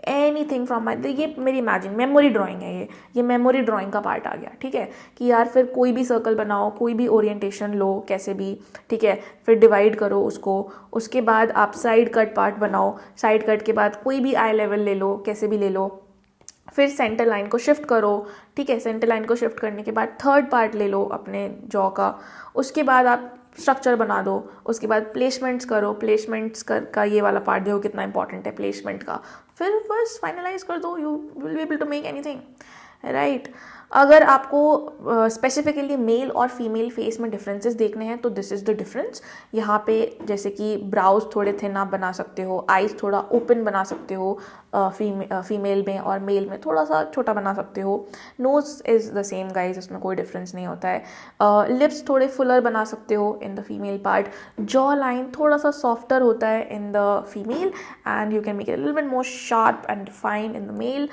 [SPEAKER 1] anything from my, ये मेरी इमेजिन मेमोरी ड्राइंग है, ये मेमोरी ड्राइंग का पार्ट आ गया, ठीक है। कि यार फिर कोई भी सर्कल बनाओ, कोई भी ओरिएंटेशन लो, कैसे भी, ठीक है, फिर डिवाइड करो उसको। उसके बाद आप साइड कट पार्ट बनाओ, साइड कट के बाद कोई भी आई लेवल ले लो, कैसे भी ले लो, फिर सेंटर लाइन को शिफ्ट करो, ठीक है। सेंटर लाइन को शिफ्ट करने के बाद थर्ड पार्ट ले लो अपने जॉ का, उसके बाद आप स्ट्रक्चर बना दो, उसके बाद प्लेसमेंट्स करो, प्लेसमेंट्स का ये वाला पार्ट देखो कितना इंपॉर्टेंट है प्लेसमेंट का, फिर बस फाइनलाइज कर दो, you will be able to make anything, right. अगर आपको स्पेसिफिकली मेल और फीमेल फेस में डिफरेंसेस देखने हैं तो दिस इज़ द डिफरेंस। यहाँ पे जैसे कि ब्राउज थोड़े थिन आप बना सकते हो, आइज थोड़ा ओपन बना सकते हो फीमेल में, और मेल में थोड़ा सा छोटा बना सकते हो। Knows is the same guys, उसमें कोई डिफरेंस नहीं होता है। लिप्स थोड़े फुलर बना सकते हो in the female part, jaw line थोड़ा सा सॉफ्टर होता है in the female and you can make it little bit more sharp and defined in the male.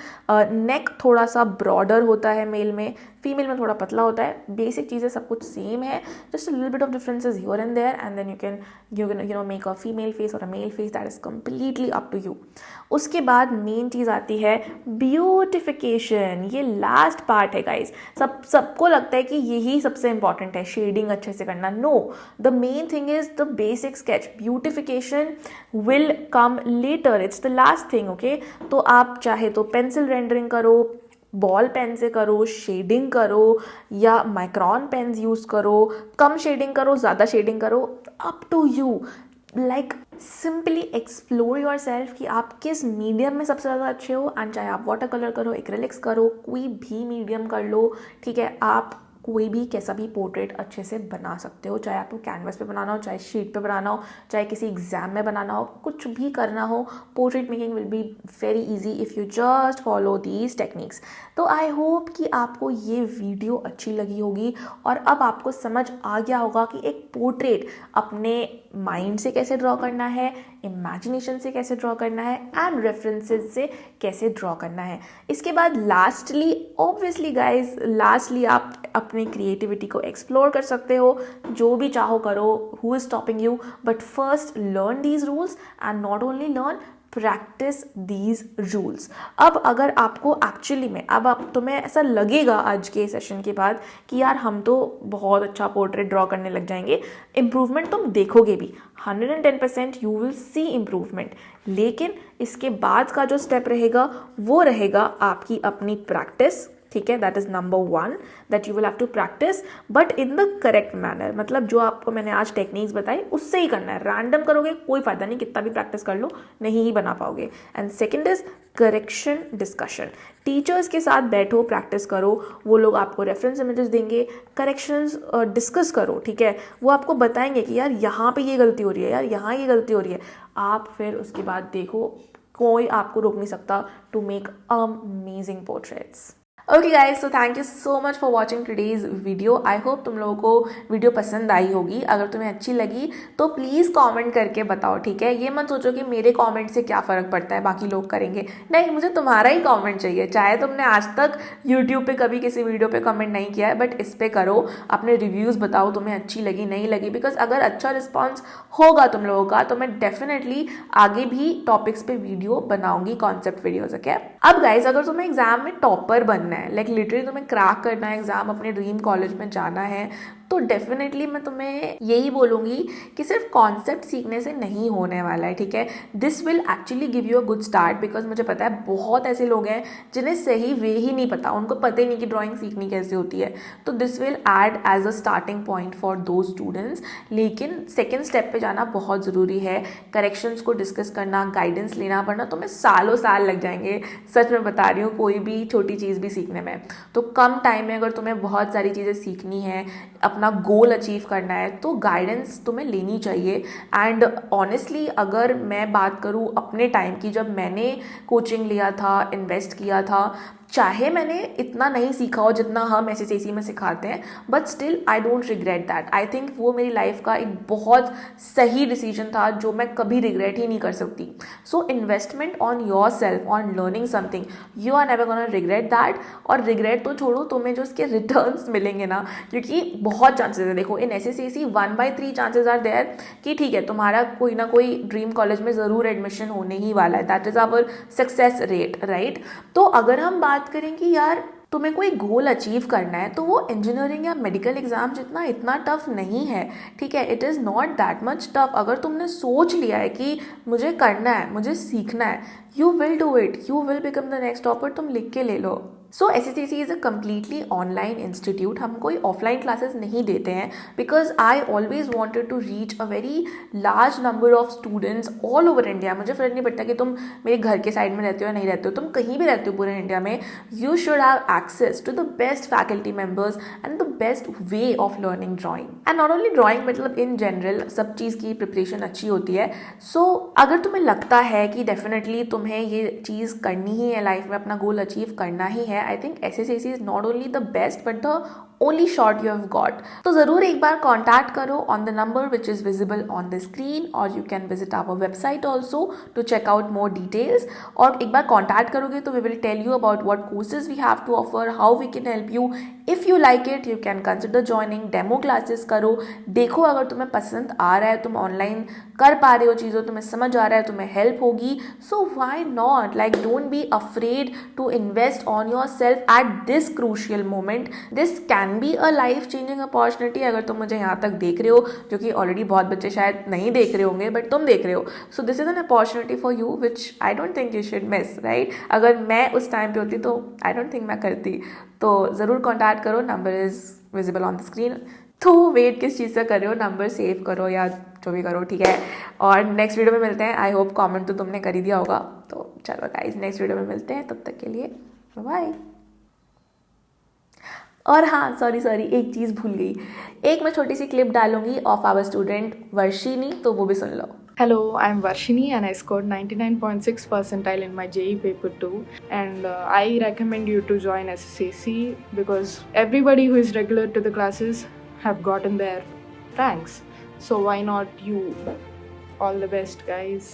[SPEAKER 1] Neck थोड़ा सा ब्रॉडर होता है मेल में, फीमेल में थोड़ा पतला होता है। बेसिक चीज़ें सब कुछ सेम है, just a little bit of differences here and there, and then you can make a female face और a male face, that is completely up to you. उसके बाद मेन चीज़ आती है ब्यूटिफिकेशन, ये लास्ट पार्ट है guys. सबको लगता है कि यही सबसे इंपॉर्टेंट है, शेडिंग अच्छे से करना। No, the main thing is the basic sketch, beautification will come later, it's the last thing, okay. तो आप चाहे तो पेंसिल रेंडरिंग करो, बॉल पेन से करो, शेडिंग करो, या माइक्रॉन पेन्स यूज़ करो, कम शेडिंग करो, ज़्यादा शेडिंग करो, up to you. Like simply explore yourself कि आप किस मीडियम में सबसे ज़्यादा अच्छे हो, एंड चाहे आप वाटर कलर करो, एक्रेलिक्स करो, कोई भी मीडियम कर लो, ठीक है। आप कोई भी कैसा भी पोर्ट्रेट अच्छे से बना सकते हो, चाहे आपको कैनवस पे बनाना हो, चाहे शीट पे बनाना हो, चाहे किसी एग्जाम में बनाना हो, कुछ भी करना हो, portrait making will be very easy if you just follow these techniques. तो आई होप कि आपको ये वीडियो अच्छी लगी होगी और अब आपको समझ आ गया होगा कि एक पोर्ट्रेट अपने माइंड से कैसे ड्रॉ करना है, इमेजिनेशन से कैसे ड्रॉ करना है, एंड रेफरेंसेस से कैसे ड्रॉ करना है। इसके बाद लास्टली, ऑब्वियसली गाइज, लास्टली आप अपनी क्रिएटिविटी को एक्सप्लोर कर सकते हो, जो भी चाहो करो, who is stopping you, but first learn these rules and not only learn, practice these rules. अब अगर आपको एक्चुअली में अब तुम्हें ऐसा लगेगा आज के सेशन के बाद कि यार हम तो बहुत अच्छा पोर्ट्रेट ड्रॉ करने लग जाएंगे, इम्प्रूवमेंट तुम देखोगे भी, 110% यू विल सी इम्प्रूवमेंट, लेकिन इसके बाद का जो स्टेप रहेगा वो रहेगा आपकी अपनी प्रैक्टिस, ठीक है, that is number 1 that you will have to practice, but in the correct manner. मतलब जो आपको मैंने आज टेक्निक्स बताई उससे ही करना है। रैंडम करोगे कोई फ़ायदा नहीं, कितना भी प्रैक्टिस कर लो नहीं ही बना पाओगे। And second is correction discussion. Teachers के साथ बैठो, प्रैक्टिस करो, वो लोग आपको रेफरेंस इमेजेस देंगे, करेक्शंस डिस्कस करो, ठीक है। वो आपको बताएंगे कि यार यहाँ पे ये गलती हो रही है, यार यहाँ ये गलती हो रही है। आप फिर उसके बाद देखो, कोई आपको रोक नहीं सकता to make amazing portraits. Okay guys, so thank you so much for watching today's video. I hope तुम लोगों को वीडियो पसंद आई होगी। अगर तुम्हें अच्छी लगी तो प्लीज़ कमेंट करके बताओ, ठीक है। ये मत सोचो कि मेरे कमेंट से क्या फ़र्क पड़ता है, बाकी लोग करेंगे, नहीं, मुझे तुम्हारा ही कमेंट चाहिए। चाहे तुमने आज तक यूट्यूब पे कभी किसी वीडियो पे कमेंट नहीं किया है, बट इस पर करो, अपने रिव्यूज़ बताओ तुम्हें अच्छी लगी नहीं लगी। बिकॉज अगर अच्छा रिस्पॉन्स होगा तुम लोगों का तो मैं डेफिनेटली आगे भी टॉपिक्स पे वीडियो बनाऊंगी, कॉन्सेप्ट वीडियोज, ओके। अब गाइज, अगर तुम्हें एग्जाम में टॉपर बनना है, लाइक लिटरली तुम्हें क्रैक करना है एग्जाम, अपने ड्रीम कॉलेज में जाना है, तो डेफिनेटली मैं तुम्हें यही बोलूँगी कि सिर्फ कॉन्सेप्ट सीखने से नहीं होने वाला है, ठीक है। This will actually give you a good start, because मुझे पता है बहुत ऐसे लोग हैं जिन्हें सही वे ही नहीं पता, उनको पता ही नहीं कि ड्राइंग सीखनी कैसे होती है। तो this will aid as a starting point for two students. लेकिन सेकेंड स्टेप पे जाना बहुत ज़रूरी है, करेक्शंस को डिस्कस करना, गाइडेंस लेना, वरना तुम्हें सालों साल लग जाएंगे, सच में बता रही हूँ, कोई भी छोटी चीज़ भी सीखने में। तो कम टाइम में अगर तुम्हें बहुत सारी चीज़ें सीखनी है, अपना गोल अचीव करना है, तो गाइडेंस तुम्हें लेनी चाहिए। एंड ऑनेस्टली अगर मैं बात करूँ अपने टाइम की, जब मैंने कोचिंग लिया था, इन्वेस्ट किया था, चाहे मैंने इतना नहीं सीखा हो जितना हम SSAC में सिखाते हैं, but still I don't regret that. I think वो मेरी लाइफ का एक बहुत सही डिसीजन था जो मैं कभी रिग्रेट ही नहीं कर सकती। So investment on yourself, on learning something, you are never gonna regret that. और रिग्रेट तो छोड़ो, तुम्हें जो उसके रिटर्न्स मिलेंगे ना, क्योंकि बहुत चांसेस है, देखो इन SSAC 1/3 चांसेस आर देयर कि ठीक है तुम्हारा कोई ना कोई ड्रीम कॉलेज में ज़रूर एडमिशन होने ही वाला है, that is our success rate, right. तो अगर हम बात करें कि यार तुम्हें कोई गोल अचीव करना है, तो वो इंजीनियरिंग या मेडिकल एग्जाम जितना इतना टफ नहीं है, ठीक है। It is not that much tough. अगर तुमने सोच लिया है कि मुझे करना है, मुझे सीखना है, you will do it, you will become the next topper. तुम लिख के ले लो। So SSAC is a completely online institute. हम कोई ऑफलाइन क्लासेस नहीं देते हैं, because I always wanted to reach a very large number of students all over India. मुझे फ़र्क नहीं पड़ता कि तुम मेरे घर के साइड में रहते हो या नहीं रहते हो, तुम कहीं भी रहते हो पूरे इंडिया में, you should have access to the best faculty members and the best way of learning drawing. And not only drawing, मतलब इन जनरल सब चीज़ की प्रिपरेशन अच्छी होती है। सो अगर तुम्हें लगता है कि डेफिनेटली तुम्हें ये चीज़ करनी ही है लाइफ में, अपना गोल अचीव करना ही है, I think SSAC is not only the best but the only shot you have got. तो ज़रूर एक बार contact करो on the number which is visible on the screen, or you can visit our website also to check out more details. और एक बार contact करोगे तो we will tell you about what courses we have to offer, how we can help you. If you like it, you can consider joining. Demo classes करो, देखो अगर तुम्हें पसंद आ रहा है, तुम ऑनलाइन कर पा रहे हो चीज़ों, तुम्हें समझ आ रहा है, तुम्हें हेल्प होगी, so why not? Like don't be afraid to invest on yourself at this crucial moment. This can be a life changing opportunity. अगर तुम मुझे यहाँ तक देख रहे हो, जो कि ऑलरेडी बहुत बच्चे शायद नहीं देख रहे होंगे, बट तुम देख रहे हो, so this is an opportunity for you which I don't think you should miss, right? अगर मैं उस टाइम पे होती तो I don't think मैं करती। तो ज़रूर कॉन्टैक्ट करो, number is visible on the screen. तो वेट किस चीज़ से कर रहे हो, नंबर सेव करो या जो भी करो, ठीक है। और नेक्स्ट वीडियो में मिलते हैं। आई होप कमेंट तो तुमने कर ही दिया होगा। तो चलो गाइस, नेक्स्ट वीडियो में मिलते हैं, तब तक के लिए बाय। और हाँ, सॉरी एक चीज़ भूल गई, एक मैं छोटी सी क्लिप डालूंगी ऑफ आवर स्टूडेंट वर्षिनी, तो वो भी सुन लो।
[SPEAKER 2] Hello, I'm Varshini and I scored 99.6 percentile in my JEE paper 2, and I recommend you to join SSAC because everybody who is regular to the classes have gotten their ranks. So why not you? All the best, guys.